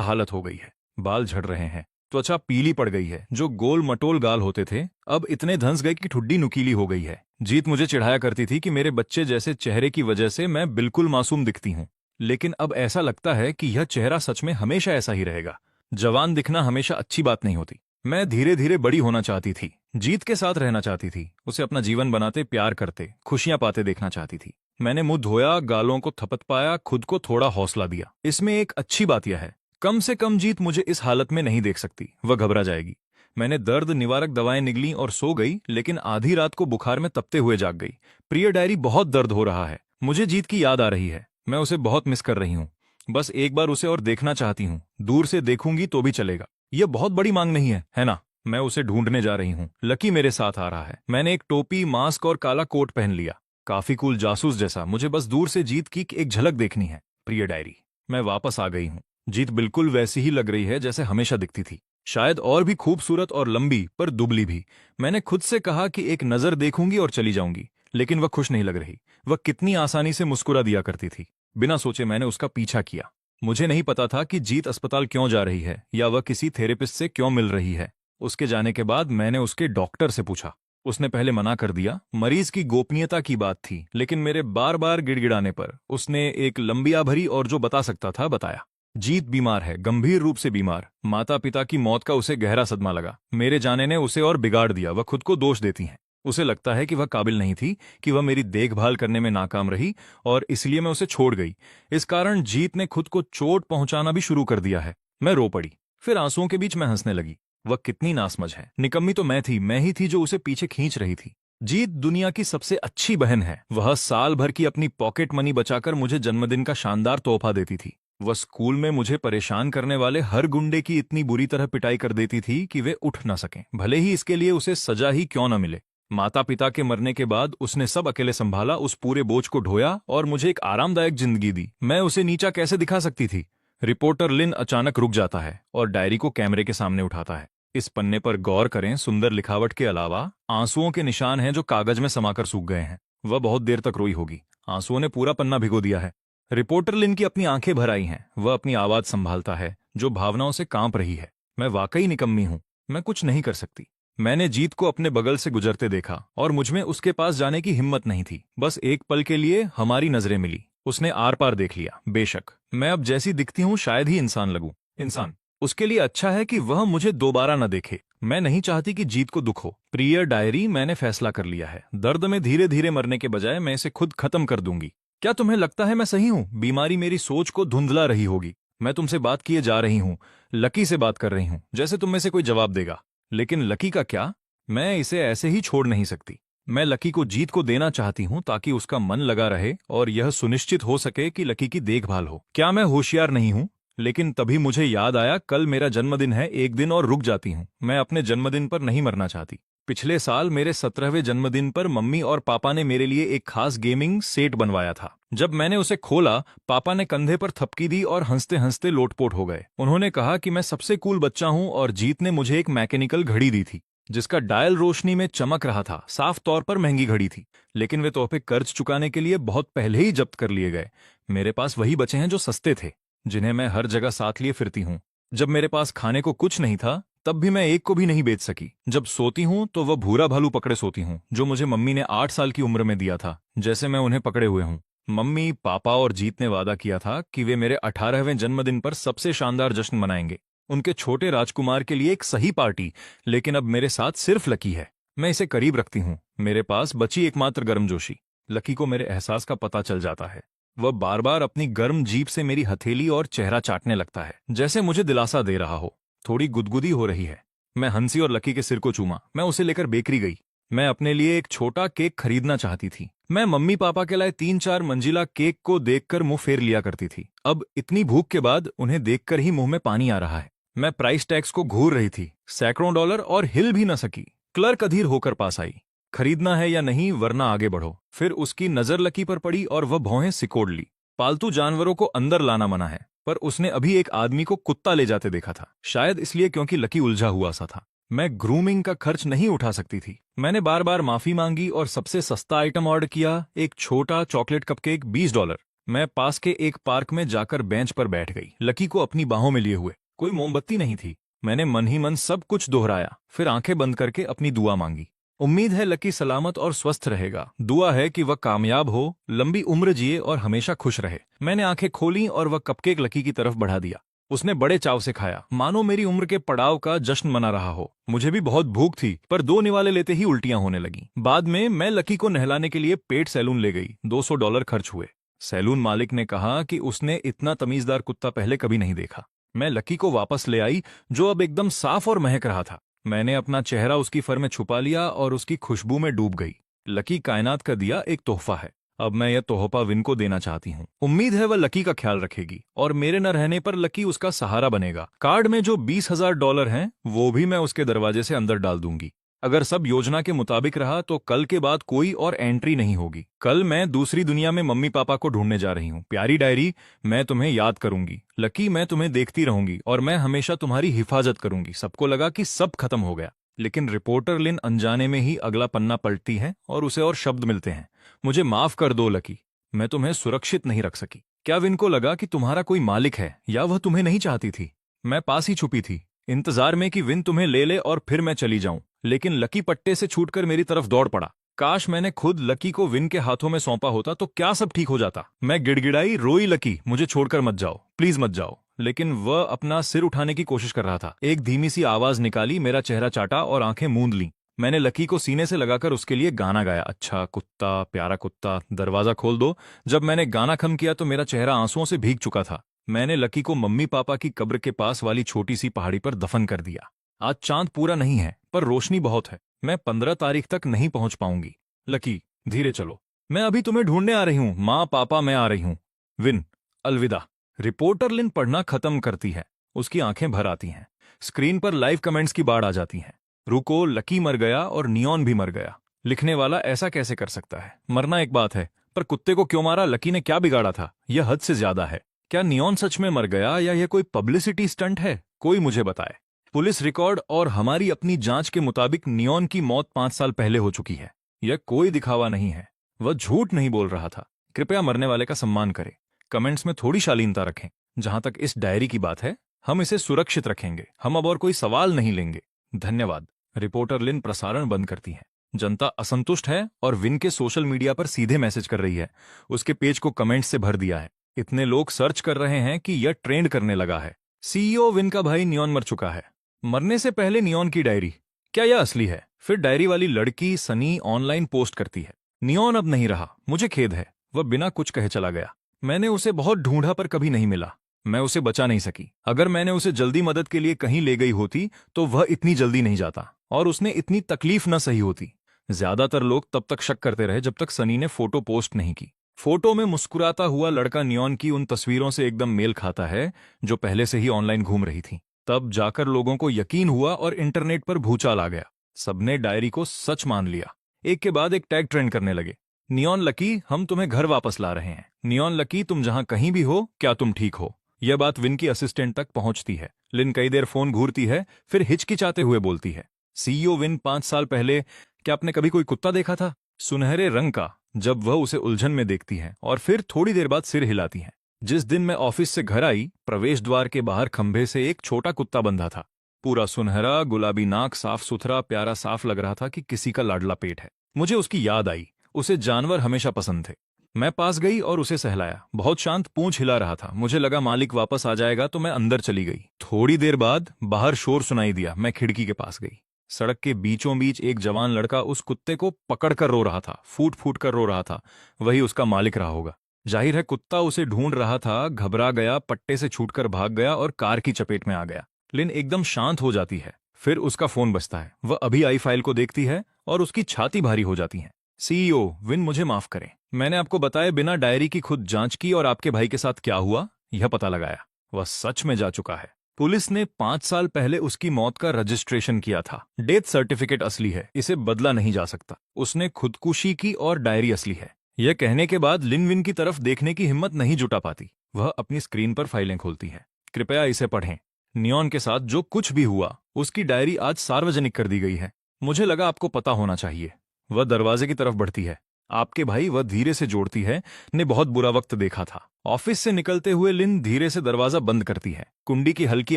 हालत हो गई है। बाल झड़ रहे हैं, त्वचा पीली पड़ गई है, जो गोल मटोल गाल होते थे अब इतने धंस गए कि ठुड्डी नुकीली हो गई है। जीत मुझे चिढ़ाया करती थी कि मेरे बच्चे जैसे चेहरे की वजह से मैं बिल्कुल मासूम दिखती हूँ। लेकिन अब ऐसा लगता है कि यह चेहरा सच में हमेशा ऐसा ही रहेगा। जवान दिखना हमेशा अच्छी बात नहीं होती। मैं धीरे धीरे बड़ी होना चाहती थी, जीत के साथ रहना चाहती थी, उसे अपना जीवन बनाते, प्यार करते, खुशियां पाते देखना चाहती थी। मैंने मुंह धोया, गालों को थपथ पाया, खुद को थोड़ा हौसला दिया। इसमें एक अच्छी बात यह है, कम से कम जीत मुझे इस हालत में नहीं देख सकती, वह घबरा जाएगी। मैंने दर्द निवारक दवाएं निगली और सो गई, लेकिन आधी रात को बुखार में तपते हुए जाग गई। प्रिय डायरी, बहुत दर्द हो रहा है। मुझे जीत की याद आ रही है। मैं उसे बहुत मिस कर रही हूँ। बस एक बार उसे और देखना चाहती हूँ। दूर से देखूंगी तो भी चलेगा। यह बहुत बड़ी मांग नहीं है ना? मैं उसे ढूंढने जा रही हूँ। लकी मेरे साथ आ रहा है। मैंने एक टोपी, मास्क और काला कोट पहन लिया, काफी कूल जासूस जैसा। मुझे बस दूर से जीत की एक झलक देखनी है। प्रिय डायरी, मैं वापस आ गई हूँ। जीत बिल्कुल वैसी ही लग रही है जैसे हमेशा दिखती थी, शायद और भी खूबसूरत और लंबी, पर दुबली भी। मैंने खुद से कहा कि एक नजर देखूंगी और चली जाऊंगी, लेकिन वह खुश नहीं लग रही। वह कितनी आसानी से मुस्कुरा दिया करती थी। बिना सोचे मैंने उसका पीछा किया। मुझे नहीं पता था कि जीत अस्पताल क्यों जा रही है या वह किसी थेरेपिस्ट से क्यों मिल रही है। उसके जाने के बाद मैंने उसके डॉक्टर से पूछा। उसने पहले मना कर दिया, मरीज की गोपनीयता की बात थी। लेकिन मेरे बार बार गिड़गिड़ाने पर उसने एक लंबिया भरी और जो बता सकता था बताया। जीत बीमार है, गंभीर रूप से बीमार। माता पिता की मौत का उसे गहरा सदमा लगा। मेरे जाने ने उसे और बिगाड़ दिया। वह खुद को दोष देती है। उसे लगता है कि वह काबिल नहीं थी, कि वह मेरी देखभाल करने में नाकाम रही और इसलिए मैं उसे छोड़ गई। इस कारण जीत ने खुद को चोट पहुंचाना भी शुरू कर दिया है। मैं रो पड़ी। फिर आंसुओं के बीच मैं हंसने लगी। वह कितनी नासमझ है। निकम्मी तो मैं ही थी जो उसे पीछे खींच रही थी। जीत दुनिया की सबसे अच्छी बहन है। वह साल भर की अपनी पॉकेट मनी बचाकर मुझे जन्मदिन का शानदार तोहफा देती थी। वह स्कूल में मुझे परेशान करने वाले हर गुंडे की इतनी बुरी तरह पिटाई कर देती थी कि वे उठ न सकें, भले ही इसके लिए उसे सजा ही क्यों न मिले। माता पिता के मरने के बाद उसने सब अकेले संभाला, उस पूरे बोझ को ढोया और मुझे एक आरामदायक जिंदगी दी। मैं उसे नीचा कैसे दिखा सकती थी? रिपोर्टर लिन अचानक रुक जाता है और डायरी को कैमरे के सामने उठाता है। इस पन्ने पर गौर करें। सुंदर लिखावट के अलावा आंसुओं के निशान हैं जो कागज में समाकर सूख गए हैं। वह बहुत देर तक रोई होगी। आंसुओं ने पूरा पन्ना भिगो दिया है। रिपोर्टर लिन की अपनी आंखें भर आई हैं। वह अपनी आवाज संभालता है जो भावनाओं से कांप रही है। मैं वाकई निकम्मी हूं। मैं कुछ नहीं कर सकती। मैंने जीत को अपने बगल से गुजरते देखा और मुझमें उसके पास जाने की हिम्मत नहीं थी। बस एक पल के लिए हमारी नजरें मिली। उसने आर पार देख लिया। बेशक मैं अब जैसी दिखती हूं शायद ही इंसान लगूं। इंसान उसके लिए अच्छा है कि वह मुझे दोबारा न देखे। मैं नहीं चाहती कि जीत को दुख हो। प्रिय डायरी, मैंने फैसला कर लिया है। दर्द में धीरे धीरे मरने के बजाय मैं इसे खुद खत्म कर दूंगी। क्या तुम्हें लगता है मैं सही हूं? बीमारी मेरी सोच को धुंधला रही होगी। मैं तुमसे बात किए जा रही हूं, लकी से बात कर रही हूं, जैसे तुम में से कोई जवाब देगा। लेकिन लकी का क्या? मैं इसे ऐसे ही छोड़ नहीं सकती। मैं लकी को जीत को देना चाहती हूं ताकि उसका मन लगा रहे और यह सुनिश्चित हो सके कि लकी की देखभाल हो। क्या मैं होशियार नहीं हूं? लेकिन तभी मुझे याद आया, कल मेरा जन्मदिन है। एक दिन और रुक जाती हूँ। मैं अपने जन्मदिन पर नहीं मरना चाहती। पिछले साल मेरे 17वें जन्मदिन पर मम्मी और पापा ने मेरे लिए एक खास गेमिंग सेट बनवाया था। जब मैंने उसे खोला, पापा ने कंधे पर थपकी दी और हंसते हंसते लोटपोट हो गए। उन्होंने कहा कि मैं सबसे कूल बच्चा हूं और जीत ने मुझे एक मैकेनिकल घड़ी दी थी जिसका डायल रोशनी में चमक रहा था। साफ तौर पर महंगी घड़ी थी, लेकिन वे तोहफे कर्ज चुकाने के लिए बहुत पहले ही जब्त कर लिए गए। मेरे पास वही बचे हैं जो सस्ते थे, जिन्हें मैं हर जगह साथ लिए फिरती हूँ। जब मेरे पास खाने को कुछ नहीं था, तब भी मैं एक को भी नहीं बेच सकी। जब सोती हूँ तो वह भूरा भालू पकड़े सोती हूँ जो मुझे मम्मी ने 8 साल की उम्र में दिया था, जैसे मैं उन्हें पकड़े हुए हूँ। मम्मी, पापा और जीत ने वादा किया था कि वे मेरे 18वें जन्मदिन पर सबसे शानदार जश्न मनाएंगे, उनके छोटे राजकुमार के लिए एक सही पार्टी। लेकिन अब मेरे साथ सिर्फ लकी है। मैं इसे करीब रखती हूँ, मेरे पास बची एकमात्र गर्मजोशी। लकी को मेरे एहसास का पता चल जाता है। वह बार बार अपनी गर्म जीभ से मेरी हथेली और चेहरा चाटने लगता है, जैसे मुझे दिलासा दे रहा हो। थोड़ी गुदगुदी हो रही है। मैं हंसी और लकी के सिर को चूमा। मैं उसे लेकर बेकरी गई। मैं अपने लिए एक छोटा केक खरीदना चाहती थी। मैं मम्मी पापा के लाए 3-4 मंजिला केक को देखकर मुंह फेर लिया करती थी। अब इतनी भूख के बाद उन्हें देखकर ही मुंह में पानी आ रहा है। मैं प्राइस टैग्स को घूर रही थी। सैकड़ों डॉलर और हिल भी न सकी। क्लर्क अधीर होकर पास आई। खरीदना है या नहीं वरना आगे बढ़ो। फिर उसकी नजर लकी पर पड़ी और वह भौहें सिकोड़ ली। पालतू जानवरों को अंदर लाना मना है, पर उसने अभी एक आदमी को कुत्ता ले जाते देखा था, शायद इसलिए क्योंकि लकी उलझा हुआ सा था। मैं ग्रूमिंग का खर्च नहीं उठा सकती थी। मैंने बार बार माफी मांगी और सबसे सस्ता आइटम ऑर्डर किया, एक छोटा चॉकलेट कपकेक $20। मैं पास के एक पार्क में जाकर बेंच पर बैठ गई, लकी को अपनी बाहों में लिए हुए। कोई मोमबत्ती नहीं थी। मैंने मन ही मन सब कुछ दोहराया, फिर आंखें बंद करके अपनी दुआ मांगी। उम्मीद है लकी सलामत और स्वस्थ रहेगा। दुआ है कि वह कामयाब हो, लंबी उम्र जिए और हमेशा खुश रहे। मैंने आंखें खोली और वह कपकेक लकी की तरफ बढ़ा दिया। उसने बड़े चाव से खाया, मानो मेरी उम्र के पड़ाव का जश्न मना रहा हो। मुझे भी बहुत भूख थी, पर 2 निवाले लेते ही उल्टियां होने लगी। बाद में मैं लकी को नहलाने के लिए पेट सैलून ले गई। $200 खर्च हुए। सैलून मालिक ने कहा कि उसने इतना तमीजदार कुत्ता पहले कभी नहीं देखा। मैं लकी को वापस ले आई, जो अब एकदम साफ और महक रहा था। मैंने अपना चेहरा उसकी फर में छुपा लिया और उसकी खुशबू में डूब गई। लकी कायनात का दिया एक तोहफा है। अब मैं यह तोहफा विन को देना चाहती हूँ। उम्मीद है वह लकी का ख्याल रखेगी और मेरे न रहने पर लकी उसका सहारा बनेगा। कार्ड में जो $20,000 हैं, वो भी मैं उसके दरवाजे से अंदर डाल दूंगी। अगर सब योजना के मुताबिक रहा तो कल के बाद कोई और एंट्री नहीं होगी। कल मैं दूसरी दुनिया में मम्मी पापा को ढूंढने जा रही हूँ। प्यारी डायरी, मैं तुम्हें याद करूंगी। लकी, मैं तुम्हें देखती रहूंगी और मैं हमेशा तुम्हारी हिफाजत करूंगी। सबको लगा कि सब खत्म हो गया, लेकिन रिपोर्टर लिन अनजाने में ही अगला पन्ना पलटती है और उसे और शब्द मिलते हैं। मुझे माफ कर दो लकी, मैं तुम्हें सुरक्षित नहीं रख सकी। क्या विन को लगा कि तुम्हारा कोई मालिक है, या वह तुम्हें नहीं चाहती थी? मैं पास ही छुपी थी, इंतजार में कि विन तुम्हें ले ले और फिर मैं चली जाऊं, लेकिन लकी पट्टे से छूटकर मेरी तरफ दौड़ पड़ा। काश मैंने खुद लकी को विन के हाथों में सौंपा होता तो क्या सब ठीक हो जाता। मैं गिड़गिड़ाई, रोई, लकी मुझे छोड़कर मत जाओ, प्लीज मत जाओ। लेकिन वह अपना सिर उठाने की कोशिश कर रहा था। एक धीमी सी आवाज निकाली, मेरा चेहरा चाटा और आंखें मूंद लीं। मैंने लकी को सीने से लगाकर उसके लिए गाना गाया, अच्छा कुत्ता, प्यारा कुत्ता, दरवाजा खोल दो। जब मैंने गाना खत्म किया तो मेरा चेहरा आंसुओं से भीग चुका था। मैंने लकी को मम्मी पापा की कब्र के पास वाली छोटी सी पहाड़ी पर दफन कर दिया। आज चांद पूरा नहीं है, पर रोशनी बहुत है। मैं 15 तारीख तक नहीं पहुंच पाऊंगी। लकी, धीरे चलो, मैं अभी तुम्हें ढूंढने आ रही हूं। माँ पापा, मैं आ रही हूं। विन, अलविदा। रिपोर्टर लिन पढ़ना खत्म करती है। उसकी आंखें भर आती हैं। स्क्रीन पर लाइव कमेंट्स की बाढ़ आ जाती है। रुको, लकी मर गया और नियॉन भी मर गया। लिखने वाला ऐसा कैसे कर सकता है? मरना एक बात है, पर कुत्ते को क्यों मारा? लकी ने क्या बिगाड़ा था? यह हद से ज्यादा है। क्या नियॉन सच में मर गया या यह कोई पब्लिसिटी स्टंट है? कोई मुझे बताए। पुलिस रिकॉर्ड और हमारी अपनी जांच के मुताबिक नियॉन की मौत 5 साल पहले हो चुकी है। यह कोई दिखावा नहीं है। वह झूठ नहीं बोल रहा था। कृपया मरने वाले का सम्मान करें। कमेंट्स में थोड़ी शालीनता रखें। जहां तक इस डायरी की बात है, हम इसे सुरक्षित रखेंगे। हम अब और कोई सवाल नहीं लेंगे। धन्यवाद। रिपोर्टर लिन प्रसारण बंद करती है। जनता असंतुष्ट है और विन के सोशल मीडिया पर सीधे मैसेज कर रही है। उसके पेज को कमेंट्स से भर दिया है। इतने लोग सर्च कर रहे हैं कि यह ट्रेंड करने लगा है। सीईओ विन का भाई नियॉन मर चुका है। मरने से पहले नियॉन की डायरी, क्या यह असली है? फिर डायरी वाली लड़की सनी ऑनलाइन पोस्ट करती है, नियॉन अब नहीं रहा, मुझे खेद है, वह बिना कुछ कहे चला गया। मैंने उसे बहुत ढूंढा पर कभी नहीं मिला। मैं उसे बचा नहीं सकी। अगर मैंने उसे जल्दी मदद के लिए कहीं ले गई होती तो वह इतनी जल्दी नहीं जाता और उसने इतनी तकलीफ न सही होती। ज्यादातर लोग तब तक शक करते रहे जब तक सनी ने फोटो पोस्ट नहीं की। फोटो में मुस्कुराता हुआ लड़का नियॉन की उन तस्वीरों से एकदम मेल खाता है जो पहले से ही ऑनलाइन घूम रही थी। तब जाकर लोगों को यकीन हुआ और इंटरनेट पर भूचाल आ गया। सबने डायरी को सच मान लिया। एक के बाद एक टैग ट्रेंड करने लगे। नियॉन लकी, हम तुम्हें घर वापस ला रहे हैं। नियॉन लकी, तुम जहां कहीं भी हो, क्या तुम ठीक हो? यह बात विन की असिस्टेंट तक पहुंचती है। लिन कई देर फोन घूरती है, फिर हिचकिचाते हुए बोलती है, सीईओ विन, 5 साल पहले क्या आपने कभी कोई कुत्ता देखा था? सुनहरे रंग का, जब वह उसे उलझन में देखती है और फिर थोड़ी देर बाद सिर हिलाती है। जिस दिन मैं ऑफिस से घर आई, प्रवेश द्वार के बाहर खंभे से एक छोटा कुत्ता बंधा था। पूरा सुनहरा, गुलाबी नाक, साफ सुथरा, प्यारा, साफ लग रहा था कि किसी का लाडला पेट है। मुझे उसकी याद आई। उसे जानवर हमेशा पसंद थे। मैं पास गई और उसे सहलाया। बहुत शांत, पूंछ हिला रहा था। मुझे लगा मालिक वापस आ जाएगा तो मैं अंदर चली गई। थोड़ी देर बाद बाहर शोर सुनाई दिया। मैं खिड़की के पास गई। सड़क के बीचों बीच एक जवान लड़का उस कुत्ते को पकड़कर रो रहा था, फूट फूट कर रो रहा था। वही उसका मालिक रहा होगा। जाहिर है कुत्ता उसे ढूंढ रहा था, घबरा गया, पट्टे से छूटकर भाग गया और कार की चपेट में आ गया। लिन एकदम शांत हो जाती है। फिर उसका फोन बजता है। वह अभी आई फाइल को देखती है और उसकी छाती भारी हो जाती है। सीईओ विन, मुझे माफ करें। मैंने आपको बताए बिना डायरी की खुद जांच की और आपके भाई के साथ क्या हुआ यह पता लगाया। वह सच में जा चुका है। पुलिस ने 5 साल पहले उसकी मौत का रजिस्ट्रेशन किया था। डेथ सर्टिफिकेट असली है, इसे बदला नहीं जा सकता। उसने खुदकुशी की और डायरी असली है। यह कहने के बाद लिन विन की तरफ देखने की हिम्मत नहीं जुटा पाती। वह अपनी स्क्रीन पर फाइलें खोलती है। कृपया इसे पढ़ें। नियॉन के साथ जो कुछ भी हुआ उसकी डायरी आज सार्वजनिक कर दी गई है। मुझे लगा आपको पता होना चाहिए। वह दरवाजे की तरफ बढ़ती है। आपके भाई, वह धीरे से जोड़ती है, ने बहुत बुरा वक्त देखा था। ऑफिस से निकलते हुए लिन धीरे से दरवाजा बंद करती है। कुंडी की हल्की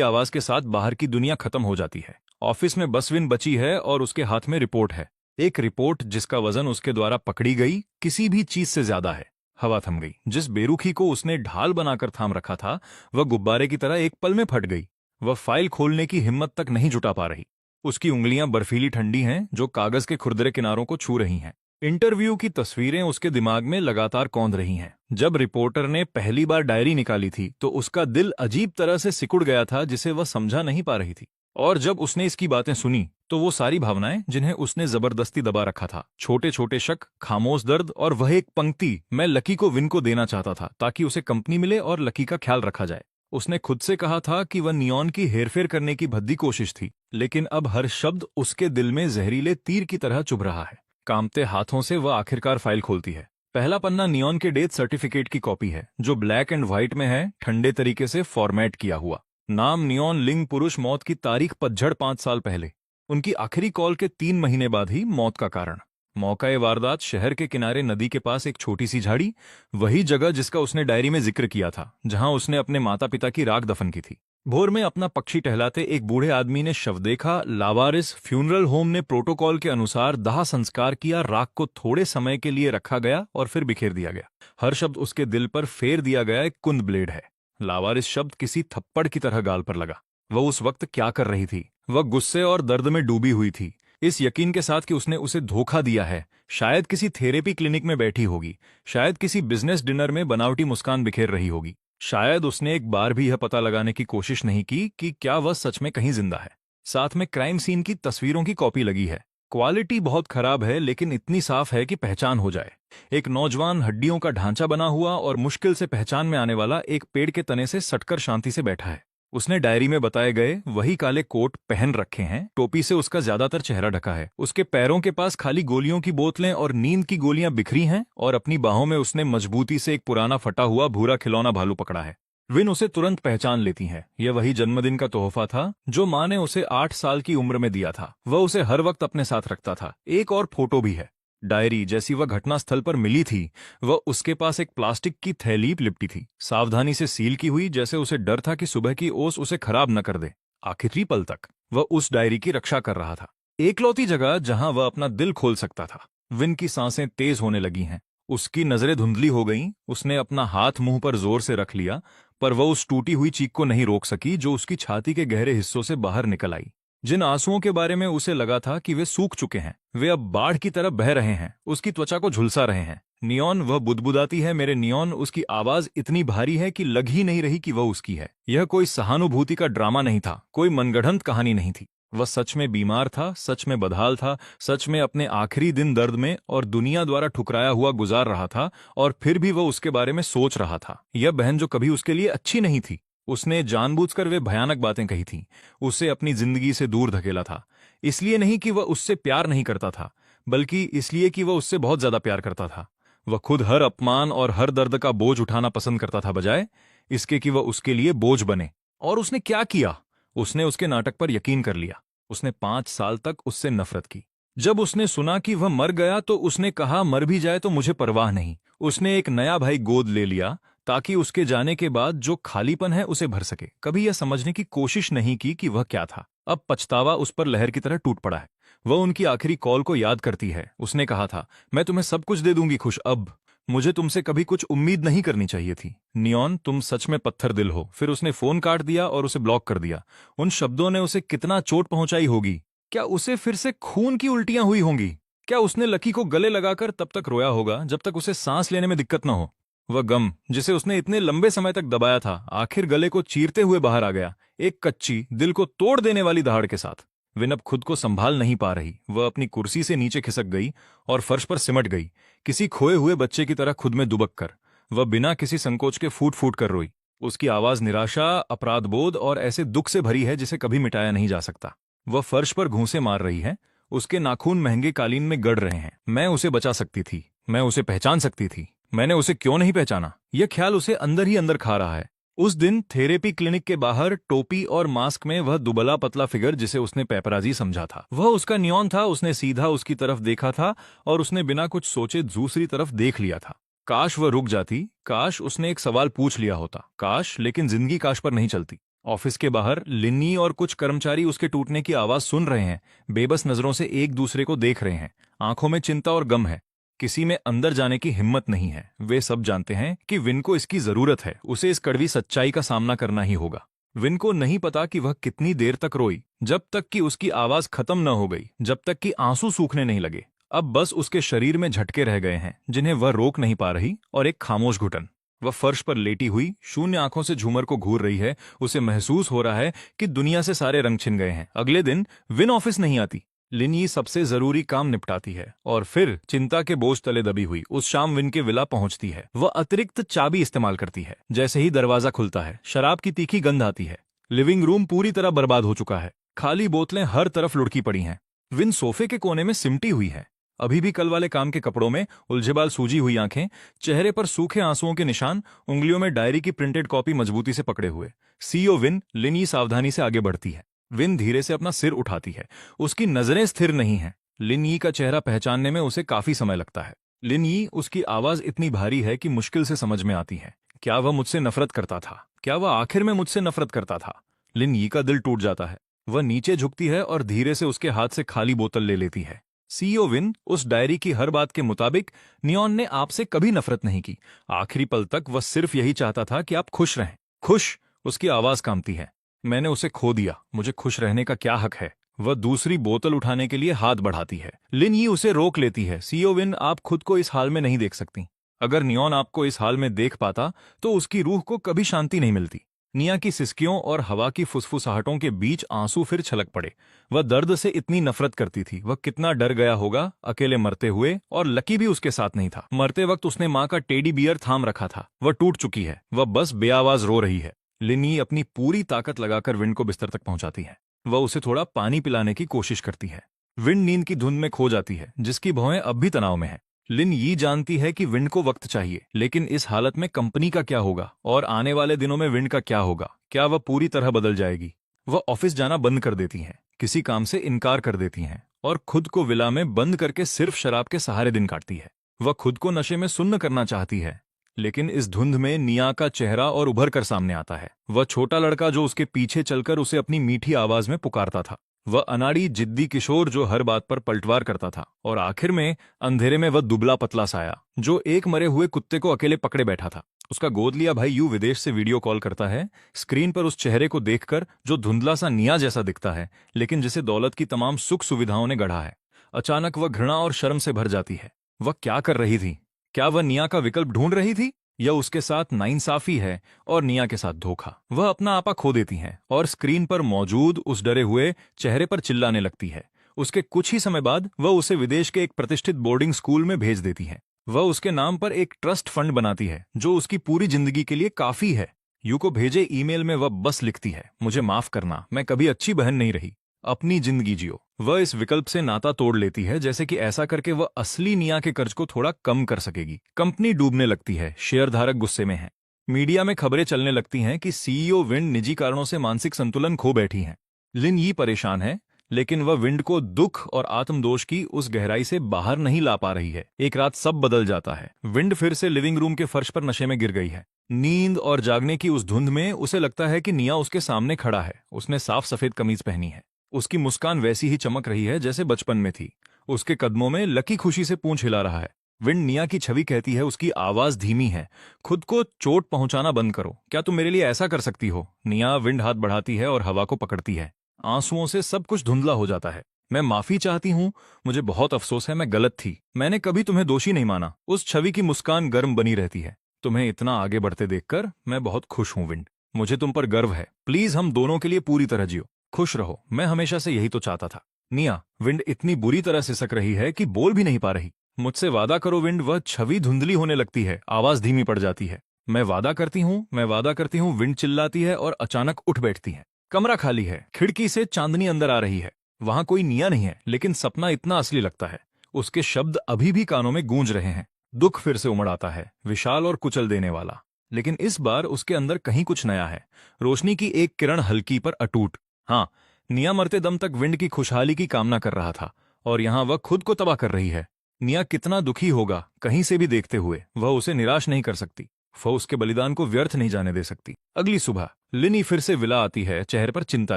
आवाज के साथ बाहर की दुनिया खत्म हो जाती है। ऑफिस में बस विन बची है और उसके हाथ में रिपोर्ट है। एक रिपोर्ट जिसका वजन उसके द्वारा पकड़ी गई किसी भी चीज से ज्यादा है। हवा थम गई। जिस बेरुखी को उसने ढाल बनाकर थाम रखा था वह गुब्बारे की तरह एक पल में फट गई। वह फाइल खोलने की हिम्मत तक नहीं जुटा पा रही। उसकी उंगलियां बर्फीली ठंडी हैं जो कागज के खुरदरे किनारों को छू रही हैं। इंटरव्यू की तस्वीरें उसके दिमाग में लगातार कौंध रही हैं। जब रिपोर्टर ने पहली बार डायरी निकाली थी तो उसका दिल अजीब तरह से सिकुड़ गया था जिसे वह समझा नहीं पा रही थी। और जब उसने इसकी बातें सुनी तो वो सारी भावनाएं जिन्हें उसने जबरदस्ती दबा रखा था, छोटे छोटे शक, खामोश दर्द और वह एक पंक्ति, मैं लकी को विन को देना चाहता था ताकि उसे कंपनी मिले और लकी का ख्याल रखा जाए। उसने खुद से कहा था कि वह नियॉन की हेरफेर करने की भद्दी कोशिश थी, लेकिन अब हर शब्द उसके दिल में जहरीले तीर की तरह चुभ रहा है। कांपते हाथों से वह आखिरकार फाइल खोलती है। पहला पन्ना नियॉन के डेथ सर्टिफिकेट की कॉपी है जो ब्लैक एंड व्हाइट में है, ठंडे तरीके से फॉर्मेट किया हुआ। नाम नियॉन लिंग, पुरुष, मौत की तारीख पतझड़ 5 साल पहले, उनकी आखिरी कॉल के 3 महीने बाद ही मौत का कारण। मौका वारदात शहर के किनारे नदी के पास एक छोटी सी झाड़ी, वही जगह जिसका उसने डायरी में जिक्र किया था, जहां उसने अपने माता पिता की राख दफन की थी। भोर में अपना पक्षी टहलाते एक बूढ़े आदमी ने शव देखा। लावारिस फ्यूनरल होम ने प्रोटोकॉल के अनुसार दाह संस्कार किया। राख को थोड़े समय के लिए रखा गया और फिर बिखेर दिया गया। हर शब्द उसके दिल पर फेर दिया गया एक कुंद ब्लेड है। लावारिस शब्द किसी थप्पड़ की तरह गाल पर लगा। वह उस वक्त क्या कर रही थी? वह गुस्से और दर्द में डूबी हुई थी, इस यकीन के साथ कि उसने उसे धोखा दिया है। शायद किसी थेरेपी क्लिनिक में बैठी होगी, शायद किसी बिजनेस डिनर में बनावटी मुस्कान बिखेर रही होगी। शायद उसने एक बार भी यह पता लगाने की कोशिश नहीं की कि क्या वह सच में कहीं जिंदा है। साथ में क्राइम सीन की तस्वीरों की कॉपी लगी है। क्वालिटी बहुत खराब है लेकिन इतनी साफ है कि पहचान हो जाए। एक नौजवान हड्डियों का ढांचा बना हुआ और मुश्किल से पहचान में आने वाला एक पेड़ के तने से सटकर शांति से बैठा है। उसने डायरी में बताए गए वही काले कोट पहन रखे हैं। टोपी से उसका ज्यादातर चेहरा ढका है। उसके पैरों के पास खाली गोलियों की बोतलें और नींद की गोलियां बिखरी हैं और अपनी बाहों में उसने मजबूती से एक पुराना फटा हुआ भूरा खिलौना भालू पकड़ा है। विन उसे तुरंत पहचान लेती हैं। यह वही जन्मदिन का तोहफा था जो माँ ने उसे 8 साल की उम्र में दिया था। वह उसे हर वक्त अपने साथ रखता था। एक और फोटो भी है। डायरी जैसी वह घटनास्थल पर मिली थी, वह उसके पास एक प्लास्टिक की थैली लिपटी थी, सावधानी से सील की हुई, जैसे उसे डर था कि सुबह की ओस उसे खराब न कर दे। आखिरी पल तक वह उस डायरी की रक्षा कर रहा था, एकलौती जगह जहां वह अपना दिल खोल सकता था। विन की सांसें तेज होने लगी हैं। उसकी नजरें धुंधली हो गईं। उसने अपना हाथ मुंह पर जोर से रख लिया, पर वह उस टूटी हुई चीख को नहीं रोक सकी जो उसकी छाती के गहरे हिस्सों से बाहर निकल आई। जिन आंसुओं के बारे में उसे लगा था कि वे सूख चुके हैं, वे अब बाढ़ की तरह बह रहे हैं, उसकी त्वचा को झुलसा रहे हैं। नियॉन, वह बुदबुदाती है मेरे नियॉन। उसकी आवाज इतनी भारी है कि लग ही नहीं रही कि वह उसकी है। यह कोई सहानुभूति का ड्रामा नहीं था, कोई मनगढ़ंत कहानी नहीं थी। वह सच में बीमार था, सच में बदहाल था, सच में अपने आखिरी दिन दर्द में और दुनिया द्वारा ठुकराया हुआ गुजार रहा था, और फिर भी वह उसके बारे में सोच रहा था। यह बहन जो कभी उसके लिए अच्छी नहीं थी, उसने जानबूझकर वे भयानक बातें कही थीं, उसे अपनी जिंदगी से दूर धकेला था। इसलिए नहीं कि वह उससे प्यार नहीं करता था, बल्कि इसलिए कि वह उससे बहुत ज्यादा प्यार करता था। वह खुद हर अपमान और हर दर्द का बोझ उठाना पसंद करता था, बजाय इसके कि वह उसके लिए बोझ बने। और उसने क्या किया? उसने उसके नाटक पर यकीन कर लिया। उसने 5 साल तक उससे नफरत की। जब उसने सुना कि वह मर गया तो उसने कहा, मर भी जाए तो मुझे परवाह नहीं। उसने एक नया भाई गोद ले लिया ताकि उसके जाने के बाद जो खालीपन है उसे भर सके। कभी यह समझने की कोशिश नहीं की कि वह क्या था। अब पछतावा उस पर लहर की तरह टूट पड़ा है। वह उनकी आखिरी कॉल को याद करती है। उसने कहा था, मैं तुम्हें सब कुछ दे दूंगी खुश, अब मुझे तुमसे कभी कुछ उम्मीद नहीं करनी चाहिए थी। नियॉन, तुम सच में पत्थर दिल हो। फिर उसने फोन काट दिया और उसे ब्लॉक कर दिया। उन शब्दों ने उसे कितना चोट पहुंचाई होगी। क्या उसे फिर से खून की उल्टियां हुई होंगी? क्या उसने लकी को गले लगाकर तब तक रोया होगा जब तक उसे सांस लेने में दिक्कत न हो? वह गम जिसे उसने इतने लंबे समय तक दबाया था, आखिर गले को चीरते हुए बाहर आ गया, एक कच्ची, दिल को तोड़ देने वाली दहाड़ के साथ। विन अब खुद को संभाल नहीं पा रही। वह अपनी कुर्सी से नीचे खिसक गई और फर्श पर सिमट गई, किसी खोए हुए बच्चे की तरह खुद में दुबक कर। वह बिना किसी संकोच के फूट फूट कर रोई। उसकी आवाज निराशा, अपराधबोध और ऐसे दुख से भरी है जिसे कभी मिटाया नहीं जा सकता। वह फर्श पर घूंसे मार रही है, उसके नाखून महंगे कालीन में गड़ रहे हैं। मैं उसे बचा सकती थी, मैं उसे पहचान सकती थी, मैंने उसे क्यों नहीं पहचाना? यह ख्याल उसे अंदर ही अंदर खा रहा है। उस दिन थेरेपी क्लिनिक के बाहर टोपी और मास्क में वह दुबला पतला फिगर जिसे उसने पेपराजी समझा था, वह उसका नियॉन था। उसने सीधा उसकी तरफ देखा था और उसने बिना कुछ सोचे दूसरी तरफ देख लिया था। काश वह रुक जाती, काश उसने एक सवाल पूछ लिया होता, काश। लेकिन जिंदगी काश पर नहीं चलती। ऑफिस के बाहर लिन्नी और कुछ कर्मचारी उसके टूटने की आवाज सुन रहे हैं, बेबस नजरों से एक दूसरे को देख रहे हैं। आंखों में चिंता और गम है, किसी में अंदर जाने की हिम्मत नहीं है। वे सब जानते हैं कि विन को इसकी जरूरत है, उसे इस कड़वी सच्चाई का सामना करना ही होगा। विन को नहीं पता कि वह कितनी देर तक रोई, जब तक कि उसकी आवाज खत्म न हो गई, जब तक कि आंसू सूखने नहीं लगे। अब बस उसके शरीर में झटके रह गए हैं जिन्हें वह रोक नहीं पा रही, और एक खामोश घुटन। वह फर्श पर लेटी हुई शून्य आंखों से झूमर को घूर रही है। उसे महसूस हो रहा है कि दुनिया से सारे रंग छिन गए हैं। अगले दिन विन ऑफिस नहीं आती। लिनी सबसे जरूरी काम निपटाती है और फिर चिंता के बोझ तले दबी हुई उस शाम विन के विला पहुंचती है। वह अतिरिक्त चाबी इस्तेमाल करती है। जैसे ही दरवाजा खुलता है, शराब की तीखी गंध आती है। लिविंग रूम पूरी तरह बर्बाद हो चुका है, खाली बोतलें हर तरफ लुढ़की पड़ी हैं। विन सोफे के कोने में सिमटी हुई है, अभी भी कल वाले काम के कपड़ों में, उलझेबाल सूजी हुई आंखें, चेहरे पर सूखे आंसुओं के निशान, उंगलियों में डायरी की प्रिंटेड कॉपी मजबूती से पकड़े हुए। CEO win. लिनी सावधानी से आगे बढ़ती है। विन धीरे से अपना सिर उठाती है, उसकी नजरें स्थिर नहीं हैं। लिन यी का चेहरा पहचानने में उसे काफी समय लगता है। लिन यी, उसकी आवाज इतनी भारी है कि मुश्किल से समझ में आती है। क्या वह मुझसे नफरत करता था? क्या वह आखिर में मुझसे नफरत करता था? लिन यी का दिल टूट जाता है। वह नीचे झुकती है और धीरे से उसके हाथ से खाली बोतल ले लेती है। सीईओ विन, उस डायरी की हर बात के मुताबिक नियॉन ने आपसे कभी नफरत नहीं की। आखिरी पल तक वह सिर्फ यही चाहता था कि आप खुश रहें। खुश? उसकी आवाज कांपती है। मैंने उसे खो दिया, मुझे खुश रहने का क्या हक है? वह दूसरी बोतल उठाने के लिए हाथ बढ़ाती है। लिन यी उसे रोक लेती है। सीईओ विन, आप खुद को इस हाल में नहीं देख सकती। अगर नियॉन आपको इस हाल में देख पाता तो उसकी रूह को कभी शांति नहीं मिलती। निया की सिसकियों और हवा की फुसफुसाहटों के बीच आंसू फिर छलक पड़े। वह दर्द से इतनी नफरत करती थी। वह कितना डर गया होगा अकेले मरते हुए, और लकी भी उसके साथ नहीं था। मरते वक्त उसने माँ का टेडी बियर थाम रखा था। वह टूट चुकी है, वह बस बेआवाज रो रही है। लिनी अपनी पूरी ताकत लगाकर विंड को बिस्तर तक पहुंचाती है। वह उसे थोड़ा पानी पिलाने की कोशिश करती है। विंड नींद की धुंध में खो जाती है, जिसकी भौहें अब भी तनाव में है। लिन ये जानती है कि विंड को वक्त चाहिए, लेकिन इस हालत में कंपनी का क्या होगा और आने वाले दिनों में विंड का क्या होगा? क्या वह पूरी तरह बदल जाएगी? वह ऑफिस जाना बंद कर देती हैं, किसी काम से इनकार कर देती हैं और खुद को विला में बंद करके सिर्फ शराब के सहारे दिन काटती है। वह खुद को नशे में सुन्न करना चाहती है, लेकिन इस धुंध में निया का चेहरा और उभर कर सामने आता है। वह छोटा लड़का जो उसके पीछे चलकर उसे अपनी मीठी आवाज में पुकारता था। वह अनाड़ी जिद्दी किशोर जो हर बात पर पलटवार करता था। और आखिर में अंधेरे में वह दुबला पतला साया जो एक मरे हुए कुत्ते को अकेले पकड़े बैठा था। उसका गोद लिया भाई यू विदेश से वीडियो कॉल करता है। स्क्रीन पर उस चेहरे को देखकर जो धुंधला सा निया जैसा दिखता है, लेकिन जिसे दौलत की तमाम सुख सुविधाओं ने गढ़ा है। अचानक वह घृणा और शर्म से भर जाती है। वह क्या कर रही थी? क्या वह निया का विकल्प ढूंढ रही थी, या उसके साथ नाइंसाफी है और निया के साथ धोखा? वह अपना आपा खो देती है और स्क्रीन पर मौजूद उस डरे हुए चेहरे पर चिल्लाने लगती है। उसके कुछ ही समय बाद वह उसे विदेश के एक प्रतिष्ठित बोर्डिंग स्कूल में भेज देती है। वह उसके नाम पर एक ट्रस्ट फंड बनाती है जो उसकी पूरी जिंदगी के लिए काफी है। यू को भेजे ईमेल में वह बस लिखती है, मुझे माफ करना, मैं कभी अच्छी बहन नहीं रही, अपनी जिंदगी जियो। वह इस विकल्प से नाता तोड़ लेती है, जैसे कि ऐसा करके वह असली निया के कर्ज को थोड़ा कम कर सकेगी। कंपनी डूबने लगती है, शेयरधारक गुस्से में है। मीडिया में खबरें चलने लगती हैं कि सीईओ विंड निजी कारणों से मानसिक संतुलन खो बैठी हैं। लिन यी परेशान है, लेकिन वह विंड को दुख और आत्मदोष की उस गहराई से बाहर नहीं ला पा रही है। एक रात सब बदल जाता है। विंड फिर से लिविंग रूम के फर्श पर नशे में गिर गई है। नींद और जागने की उस धुंध में उसे लगता है कि निया उसके सामने खड़ा है। उसने साफ सफेद कमीज पहनी है। उसकी मुस्कान वैसी ही चमक रही है जैसे बचपन में थी। उसके कदमों में लकी खुशी से पूंछ हिला रहा है। विंड निया की छवि कहती है, उसकी आवाज धीमी है, खुद को चोट पहुंचाना बंद करो, क्या तुम मेरे लिए ऐसा कर सकती हो? निया। विंड हाथ बढ़ाती है और हवा को पकड़ती है। आंसुओं से सब कुछ धुंधला हो जाता है। मैं माफी चाहती हूं, मुझे बहुत अफसोस है, मैं गलत थी, मैंने कभी तुम्हें दोषी नहीं माना। उस छवि की मुस्कान गर्म बनी रहती है। तुम्हें इतना आगे बढ़ते देखकर मैं बहुत खुश हूं विंड, मुझे तुम पर गर्व है। प्लीज हम दोनों के लिए पूरी तरह जियो, खुश रहो, मैं हमेशा से यही तो चाहता था। निया। विंड इतनी बुरी तरह सिसक रही है कि बोल भी नहीं पा रही। मुझसे वादा करो विंड। वह छवि धुंधली होने लगती है, आवाज धीमी पड़ जाती है। मैं वादा करती हूँ, मैं वादा करती हूँ, विंड चिल्लाती है और अचानक उठ बैठती है। कमरा खाली है, खिड़की से चांदनी अंदर आ रही है। वहां कोई निया नहीं है, लेकिन सपना इतना असली लगता है। उसके शब्द अभी भी कानों में गूंज रहे हैं। दुख फिर से उमड़ आता है, विशाल और कुचल देने वाला। लेकिन इस बार उसके अंदर कहीं कुछ नया है। रोशनी की एक किरण, हल्की पर अटूट। हाँ, निया मरते दम तक विंड की खुशहाली की कामना कर रहा था, और यहां वह खुद को तबाह कर रही है। निया कितना दुखी होगा कहीं से भी देखते हुए, वह उसे निराश नहीं कर सकती। वह उसके बलिदान को व्यर्थ नहीं जाने दे सकती। अगली सुबह लिनी फिर से विला आती है, चेहरे पर चिंता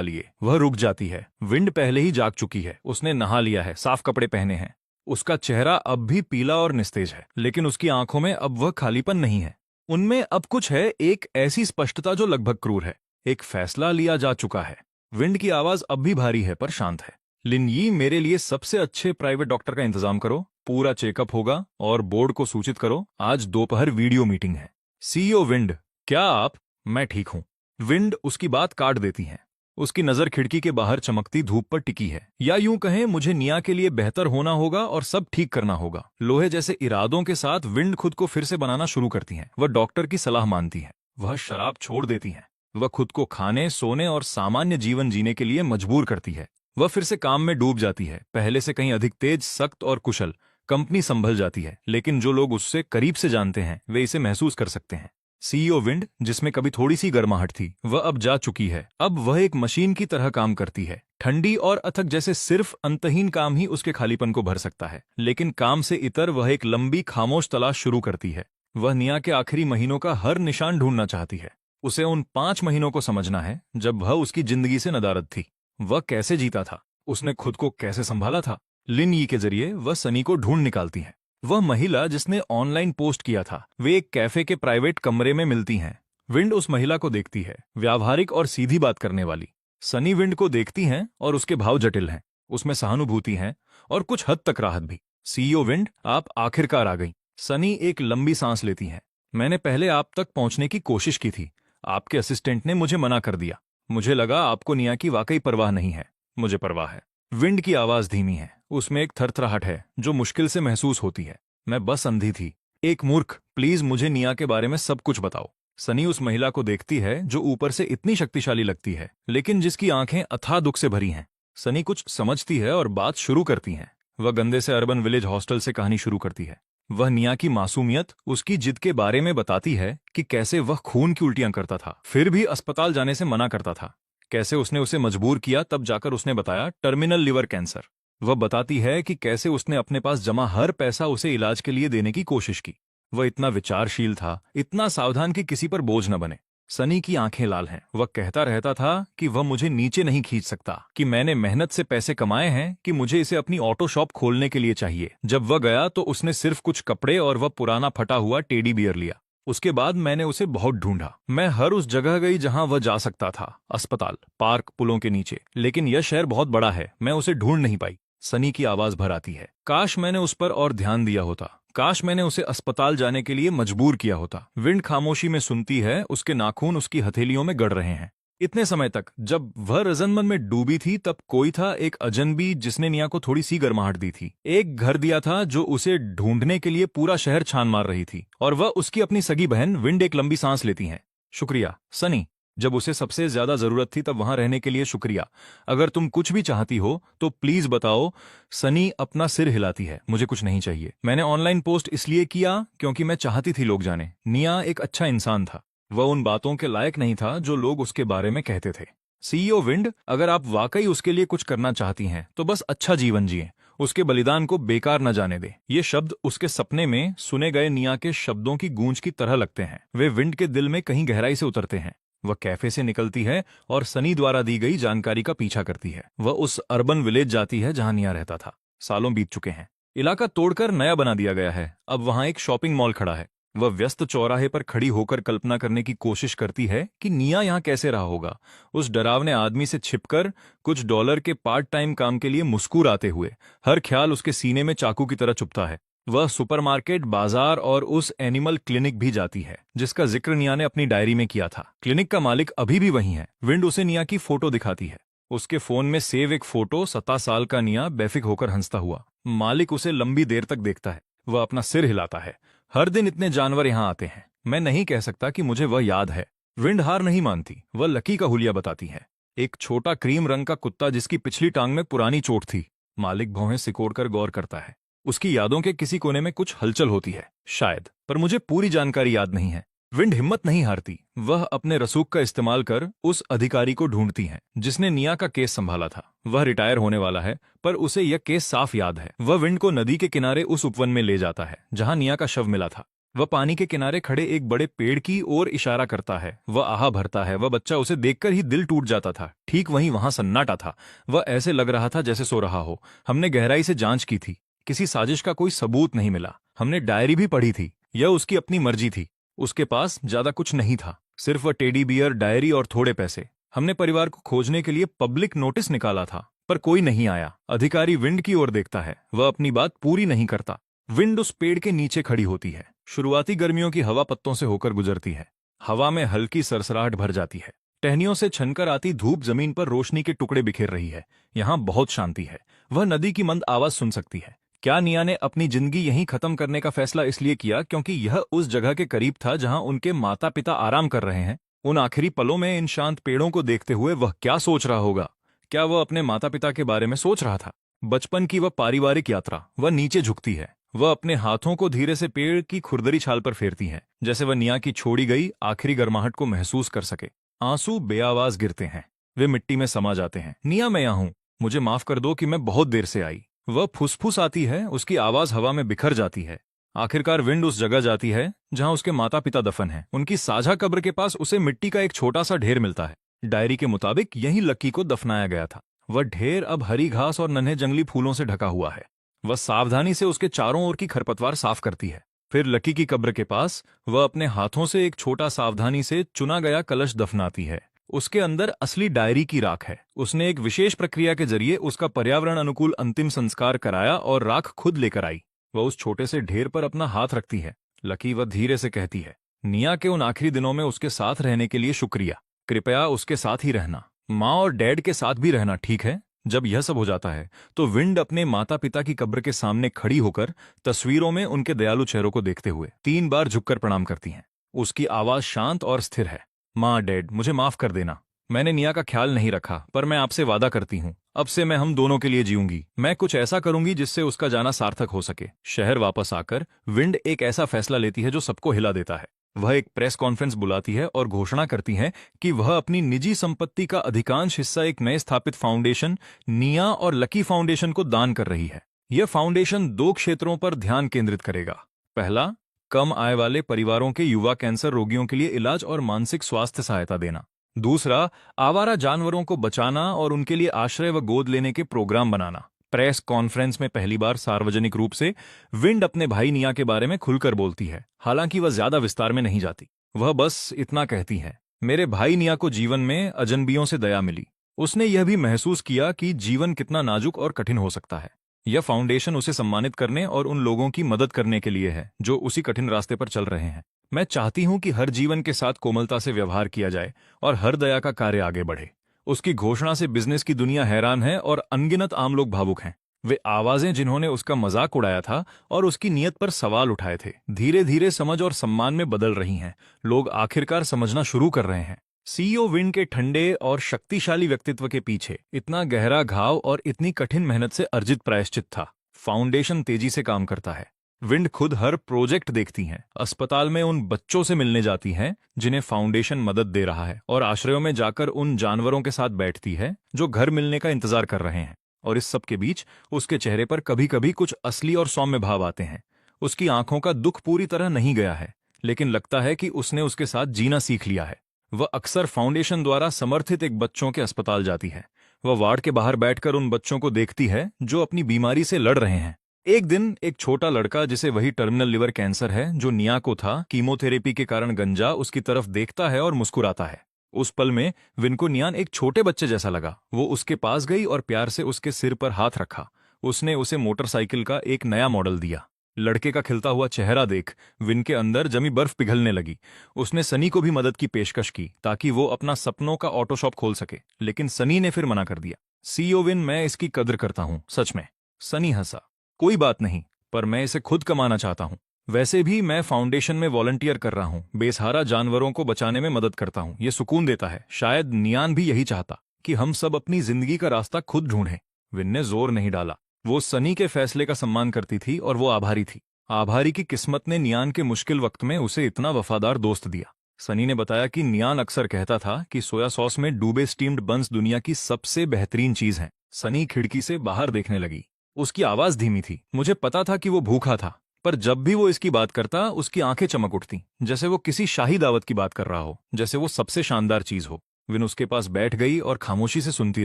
लिए। वह रुक जाती है। विंड पहले ही जाग चुकी है, उसने नहा लिया है, साफ कपड़े पहने हैं। उसका चेहरा अब भी पीला और निस्तेज है, लेकिन उसकी आंखों में अब वह खालीपन नहीं है। उनमें अब कुछ है, एक ऐसी स्पष्टता जो लगभग क्रूर है। एक फैसला लिया जा चुका है। विंड की आवाज अब भी भारी है पर शांत है। लिनयी, मेरे लिए सबसे अच्छे प्राइवेट डॉक्टर का इंतजाम करो। पूरा चेकअप होगा, और बोर्ड को सूचित करो आज दोपहर वीडियो मीटिंग है। सीईओ विंड, क्या आप? मैं ठीक हूं। विंड उसकी बात काट देती है। उसकी नजर खिड़की के बाहर चमकती धूप पर टिकी है। या यूं कहें, मुझे निया के लिए बेहतर होना होगा और सब ठीक करना होगा। लोहे जैसे इरादों के साथ विंड खुद को फिर से बनाना शुरू करती है। वह डॉक्टर की सलाह मानती है। वह शराब छोड़ देती है। वह खुद को खाने, सोने और सामान्य जीवन जीने के लिए मजबूर करती है। वह फिर से काम में डूब जाती है, पहले से कहीं अधिक तेज, सख्त और कुशल। कंपनी संभल जाती है, लेकिन जो लोग उससे करीब से जानते हैं वे इसे महसूस कर सकते हैं। सीईओ विंड, जिसमें कभी थोड़ी सी गर्माहट थी, वह अब जा चुकी है। अब वह एक मशीन की तरह काम करती है, ठंडी और अथक, जैसे सिर्फ अंतहीन काम ही उसके खालीपन को भर सकता है। लेकिन काम से इतर वह एक लंबी खामोश तलाश शुरू करती है। वह निया के आखिरी महीनों का हर निशान ढूंढना चाहती है। उसे उन 5 महीनों को समझना है जब वह उसकी जिंदगी से नदारद थी। वह कैसे जीता था, उसने खुद को कैसे संभाला था। लिन यी के जरिए वह सनी को ढूंढ निकालती है। वह महिला जिसने ऑनलाइन पोस्ट किया था, वे एक कैफे के प्राइवेट कमरे में मिलती हैं। विंड उस महिला को देखती है, व्यावहारिक और सीधी बात करने वाली। सनी विंड को देखती हैं और उसके भाव जटिल हैं। उसमें सहानुभूति है और कुछ हद तक राहत भी। सीईओ विंड, आप आखिरकार आ गई। सनी एक लंबी सांस लेती हैं। मैंने पहले आप तक पहुंचने की कोशिश की थी। आपके असिस्टेंट ने मुझे मना कर दिया। मुझे लगा आपको निया की वाकई परवाह नहीं है। मुझे परवाह है। विंड की आवाज धीमी है, उसमें एक थरथराहट है जो मुश्किल से महसूस होती है। मैं बस अंधी थी, एक मूर्ख। प्लीज मुझे निया के बारे में सब कुछ बताओ। सनी उस महिला को देखती है जो ऊपर से इतनी शक्तिशाली लगती है, लेकिन जिसकी आंखें अथाह दुख से भरी हैं। सनी कुछ समझती है और बात शुरू करती है। वह गंदे से अर्बन विलेज हॉस्टल से कहानी शुरू करती है। वह निया की मासूमियत, उसकी जिद के बारे में बताती है कि कैसे वह खून की उल्टियां करता था, फिर भी अस्पताल जाने से मना करता था। कैसे उसने उसे मजबूर किया, तब जाकर उसने बताया टर्मिनल लिवर कैंसर। वह बताती है कि कैसे उसने अपने पास जमा हर पैसा उसे इलाज के लिए देने की कोशिश की। वह इतना विचारशील था, इतना सावधान कि किसी पर बोझ न बने। सनी की आंखें लाल हैं। वह कहता रहता था कि वह मुझे नीचे नहीं खींच सकता, कि मैंने मेहनत से पैसे कमाए हैं, कि मुझे इसे अपनी ऑटो शॉप खोलने के लिए चाहिए। जब वह गया तो उसने सिर्फ कुछ कपड़े और वह पुराना फटा हुआ टेडी बियर लिया। उसके बाद मैंने उसे बहुत ढूंढा। मैं हर उस जगह गई जहां वह जा सकता था, अस्पताल, पार्क, पुलों के नीचे, लेकिन यह शहर बहुत बड़ा है, मैं उसे ढूंढ नहीं पाई। सनी की आवाज भर आती है। काश मैंने उस पर और ध्यान दिया होता। काश मैंने उसे अस्पताल जाने के लिए मजबूर किया होता। विंड खामोशी में सुनती है, उसके नाखून उसकी हथेलियों में गड़ रहे हैं। इतने समय तक जब वह रजनमन में डूबी थी, तब कोई था, एक अजनबी जिसने निया को थोड़ी सी गर्माहट दी थी। एक घर दिया था जो उसे ढूंढने के लिए पूरा शहर छान मार रही थी। और वह उसकी अपनी सगी बहन। विंड एक लंबी सांस लेती है। शुक्रिया सनी, जब उसे सबसे ज्यादा जरूरत थी तब वहां रहने के लिए शुक्रिया। अगर तुम कुछ भी चाहती हो तो प्लीज बताओ। सनी अपना सिर हिलाती है। मुझे कुछ नहीं चाहिए। मैंने ऑनलाइन पोस्ट इसलिए किया क्योंकि मैं चाहती थी लोग जाने। निया एक अच्छा इंसान था। वह उन बातों के लायक नहीं था जो लोग उसके बारे में कहते थे। सीईओ विंड, अगर आप वाकई उसके लिए कुछ करना चाहती हैं तो बस अच्छा जीवन जिए। उसके बलिदान को बेकार न जाने दे। ये शब्द उसके सपने में सुने गए निया के शब्दों की गूंज की तरह लगते हैं। वे विंड के दिल में कहीं गहराई से उतरते हैं। वह कैफे से निकलती है और सनी द्वारा दी गई जानकारी का पीछा करती है। वह उस अर्बन विलेज जाती है जहां निया रहता था। सालों बीत चुके हैं। इलाका तोड़कर नया बना दिया गया है। अब वहां एक शॉपिंग मॉल खड़ा है। वह व्यस्त चौराहे पर खड़ी होकर कल्पना करने की कोशिश करती है कि निया यहां कैसे रहा होगा, उस डरावने आदमी से छिपकर, कुछ डॉलर के पार्ट टाइम काम के लिए मुस्कुराते हुए। हर ख्याल उसके सीने में चाकू की तरह चुभता है। वह सुपरमार्केट, बाजार और उस एनिमल क्लिनिक भी जाती है जिसका जिक्र निया ने अपनी डायरी में किया था। क्लिनिक का मालिक अभी भी वही है। विंड उसे निया की फोटो दिखाती है। उसके फोन में सेव एक फोटो, 17 साल का निया बेफिक होकर हंसता हुआ। मालिक उसे लंबी देर तक देखता है। वह अपना सिर हिलाता है। हर दिन इतने जानवर यहाँ आते हैं। मैं नहीं कह सकता कि मुझे वह याद है। विंड हार नहीं मानती, वह लकी का हुलिया बताती है। एक छोटा क्रीम रंग का कुत्ता जिसकी पिछली टांग में पुरानी चोट थी। मालिक भौहें सिकोड़कर गौर करता है। उसकी यादों के किसी कोने में कुछ हलचल होती है शायद, पर मुझे पूरी जानकारी याद नहीं है। विंड हिम्मत नहीं हारती। वह अपने रसूख का इस्तेमाल कर उस अधिकारी को ढूंढती है जिसने निया का केस संभाला था। वह रिटायर होने वाला है, पर उसे यह केस साफ याद है। वह विंड को नदी के किनारे उस उपवन में ले जाता है जहां निया का शव मिला था। वह पानी के किनारे खड़े एक बड़े पेड़ की ओर इशारा करता है। वह आहा भरता है। वह बच्चा उसे देखकर ही दिल टूट जाता था। ठीक वहीं वहां सन्नाटा था। वह ऐसे लग रहा था जैसे सो रहा हो। हमने गहराई से जांच की थी, किसी साजिश का कोई सबूत नहीं मिला। हमने डायरी भी पढ़ी थी। यह उसकी अपनी मर्जी थी। उसके पास ज्यादा कुछ नहीं था, सिर्फ वह टेडी बियर, डायरी और थोड़े पैसे। हमने परिवार को खोजने के लिए पब्लिक नोटिस निकाला था, पर कोई नहीं आया। अधिकारी विंड की ओर देखता है। वह अपनी बात पूरी नहीं करता। विंड उस पेड़ के नीचे खड़ी होती है। शुरुआती गर्मियों की हवा पत्तों से होकर गुजरती है। हवा में हल्की सरसराहट भर जाती है। टहनियों से छनकर आती धूप जमीन पर रोशनी के टुकड़े बिखेर रही है। यहाँ बहुत शांति है। वह नदी की मंद आवाज सुन सकती है। क्या निया ने अपनी जिंदगी यहीं खत्म करने का फैसला इसलिए किया क्योंकि यह उस जगह के करीब था जहां उनके माता पिता आराम कर रहे हैं? उन आखिरी पलों में इन शांत पेड़ों को देखते हुए वह क्या सोच रहा होगा? क्या वह अपने माता पिता के बारे में सोच रहा था? बचपन की वह पारिवारिक यात्रा। वह नीचे झुकती है। वह अपने हाथों को धीरे से पेड़ की खुरदरी छाल पर फेरती है, जैसे वह निया की छोड़ी गई आखिरी गर्माहट को महसूस कर सके। आंसू बेआवाज गिरते हैं। वे मिट्टी में समा जाते हैं। निया, मैं यहाँ हूं। मुझे माफ कर दो कि मैं बहुत देर से आई। वह फुसफुस आती है। उसकी आवाज हवा में बिखर जाती है। आखिरकार विंड उस जगह जाती है जहां उसके माता पिता दफन हैं। उनकी साझा कब्र के पास उसे मिट्टी का एक छोटा सा ढेर मिलता है। डायरी के मुताबिक यहीं लक्की को दफनाया गया था। वह ढेर अब हरी घास और नन्हे जंगली फूलों से ढका हुआ है। वह सावधानी से उसके चारों ओर की खरपतवार साफ करती है। फिर लकी की कब्र के पास वह अपने हाथों से एक छोटा सावधानी से चुना गया कलश दफनाती है। उसके अंदर असली डायरी की राख है। उसने एक विशेष प्रक्रिया के जरिए उसका पर्यावरण अनुकूल अंतिम संस्कार कराया और राख खुद लेकर आई। वह उस छोटे से ढेर पर अपना हाथ रखती है। लकी वह धीरे से कहती है, निया के उन आखिरी दिनों में उसके साथ रहने के लिए शुक्रिया। कृपया उसके साथ ही रहना। माँ और डैड के साथ भी रहना, ठीक है? जब यह सब हो जाता है तो विंड अपने माता पिता की कब्र के सामने खड़ी होकर तस्वीरों में उनके दयालु चेहरों को देखते हुए 3 बार झुककर प्रणाम करती हैं। उसकी आवाज शांत और स्थिर है। माँ, डैड, मुझे माफ कर देना। मैंने निया का ख्याल नहीं रखा, पर मैं आपसे वादा करती हूँ, अब से मैं हम दोनों के लिए जीऊंगी। मैं कुछ ऐसा करूंगी जिससे उसका जाना सार्थक हो सके। शहर वापस आकर विंड एक ऐसा फैसला लेती है जो सबको हिला देता है। वह एक प्रेस कॉन्फ्रेंस बुलाती है और घोषणा करती है कि वह अपनी निजी संपत्ति का अधिकांश हिस्सा एक नए स्थापित फाउंडेशन, निया और लकी फाउंडेशन को दान कर रही है। यह फाउंडेशन 2 क्षेत्रों पर ध्यान केंद्रित करेगा। पहला, कम आय वाले परिवारों के युवा कैंसर रोगियों के लिए इलाज और मानसिक स्वास्थ्य सहायता देना। दूसरा, आवारा जानवरों को बचाना और उनके लिए आश्रय व गोद लेने के प्रोग्राम बनाना। प्रेस कॉन्फ्रेंस में पहली बार सार्वजनिक रूप से विंड अपने भाई निया के बारे में खुलकर बोलती है। हालांकि वह ज्यादा विस्तार में नहीं जाती। वह बस इतना कहती है, मेरे भाई निया को जीवन में अजनबियों से दया मिली। उसने यह भी महसूस किया कि जीवन कितना नाजुक और कठिन हो सकता है। यह फाउंडेशन उसे सम्मानित करने और उन लोगों की मदद करने के लिए है जो उसी कठिन रास्ते पर चल रहे हैं। मैं चाहती हूं कि हर जीवन के साथ कोमलता से व्यवहार किया जाए और हर दया का कार्य आगे बढ़े। उसकी घोषणा से बिजनेस की दुनिया हैरान है और अनगिनत आम लोग भावुक हैं। वे आवाजें जिन्होंने उसका मजाक उड़ाया था और उसकी नीयत पर सवाल उठाए थे, धीरे धीरे समझ और सम्मान में बदल रही हैं। लोग आखिरकार समझना शुरू कर रहे हैं। सीईओ विंड के ठंडे और शक्तिशाली व्यक्तित्व के पीछे इतना गहरा घाव और इतनी कठिन मेहनत से अर्जित प्रायश्चित था। फाउंडेशन तेजी से काम करता है। विंड खुद हर प्रोजेक्ट देखती हैं। अस्पताल में उन बच्चों से मिलने जाती हैं जिन्हें फाउंडेशन मदद दे रहा है, और आश्रयों में जाकर उन जानवरों के साथ बैठती है जो घर मिलने का इंतजार कर रहे हैं। और इस सब के बीच उसके चेहरे पर कभी कभी कुछ असली और सौम्य भाव आते हैं। उसकी आंखों का दुख पूरी तरह नहीं गया है, लेकिन लगता है कि उसने उसके साथ जीना सीख लिया है। वह अक्सर फाउंडेशन द्वारा समर्थित एक बच्चों के अस्पताल जाती है। वह वार्ड के बाहर बैठकर उन बच्चों को देखती है जो अपनी बीमारी से लड़ रहे हैं। एक दिन एक छोटा लड़का, जिसे वही टर्मिनल लिवर कैंसर है जो निया को था, कीमोथेरेपी के कारण गंजा, उसकी तरफ देखता है और मुस्कुराता है। उस पल में विन को नियान एक छोटे बच्चे जैसा लगा। वो उसके पास गई और प्यार से उसके सिर पर हाथ रखा। उसने उसे मोटरसाइकिल का एक नया मॉडल दिया। लड़के का खिलता हुआ चेहरा देख विन के अंदर जमी बर्फ पिघलने लगी। उसने सनी को भी मदद की पेशकश की ताकि वो अपना सपनों का ऑटो शॉप खोल सके, लेकिन सनी ने फिर मना कर दिया। सीईओ विन, मैं इसकी कद्र करता हूं, सच में। सनी हंसा। कोई बात नहीं, पर मैं इसे खुद कमाना चाहता हूं। वैसे भी मैं फाउंडेशन में वॉलंटियर कर रहा हूँ, बेसहारा जानवरों को बचाने में मदद करता हूँ, ये सुकून देता है। शायद नियान भी यही चाहता कि हम सब अपनी जिंदगी का रास्ता खुद ढूंढें। विन ने जोर नहीं डाला। वो सनी के फैसले का सम्मान करती थी और वो आभारी थी। आभारी की किस्मत ने नियान के मुश्किल वक्त में उसे इतना वफादार दोस्त दिया। सनी ने बताया कि नियान अक्सर कहता था कि सोया सॉस में डूबे स्टीम्ड बन्स दुनिया की सबसे बेहतरीन चीज है। सनी खिड़की से बाहर देखने लगी। उसकी आवाज धीमी थी। मुझे पता था कि वो भूखा था, पर जब भी वो इसकी बात करता उसकी आंखें चमक उठती, जैसे वो किसी शाही दावत की बात कर रहा हो, जैसे वो सबसे शानदार चीज हो। विन उसके पास बैठ गई और खामोशी से सुनती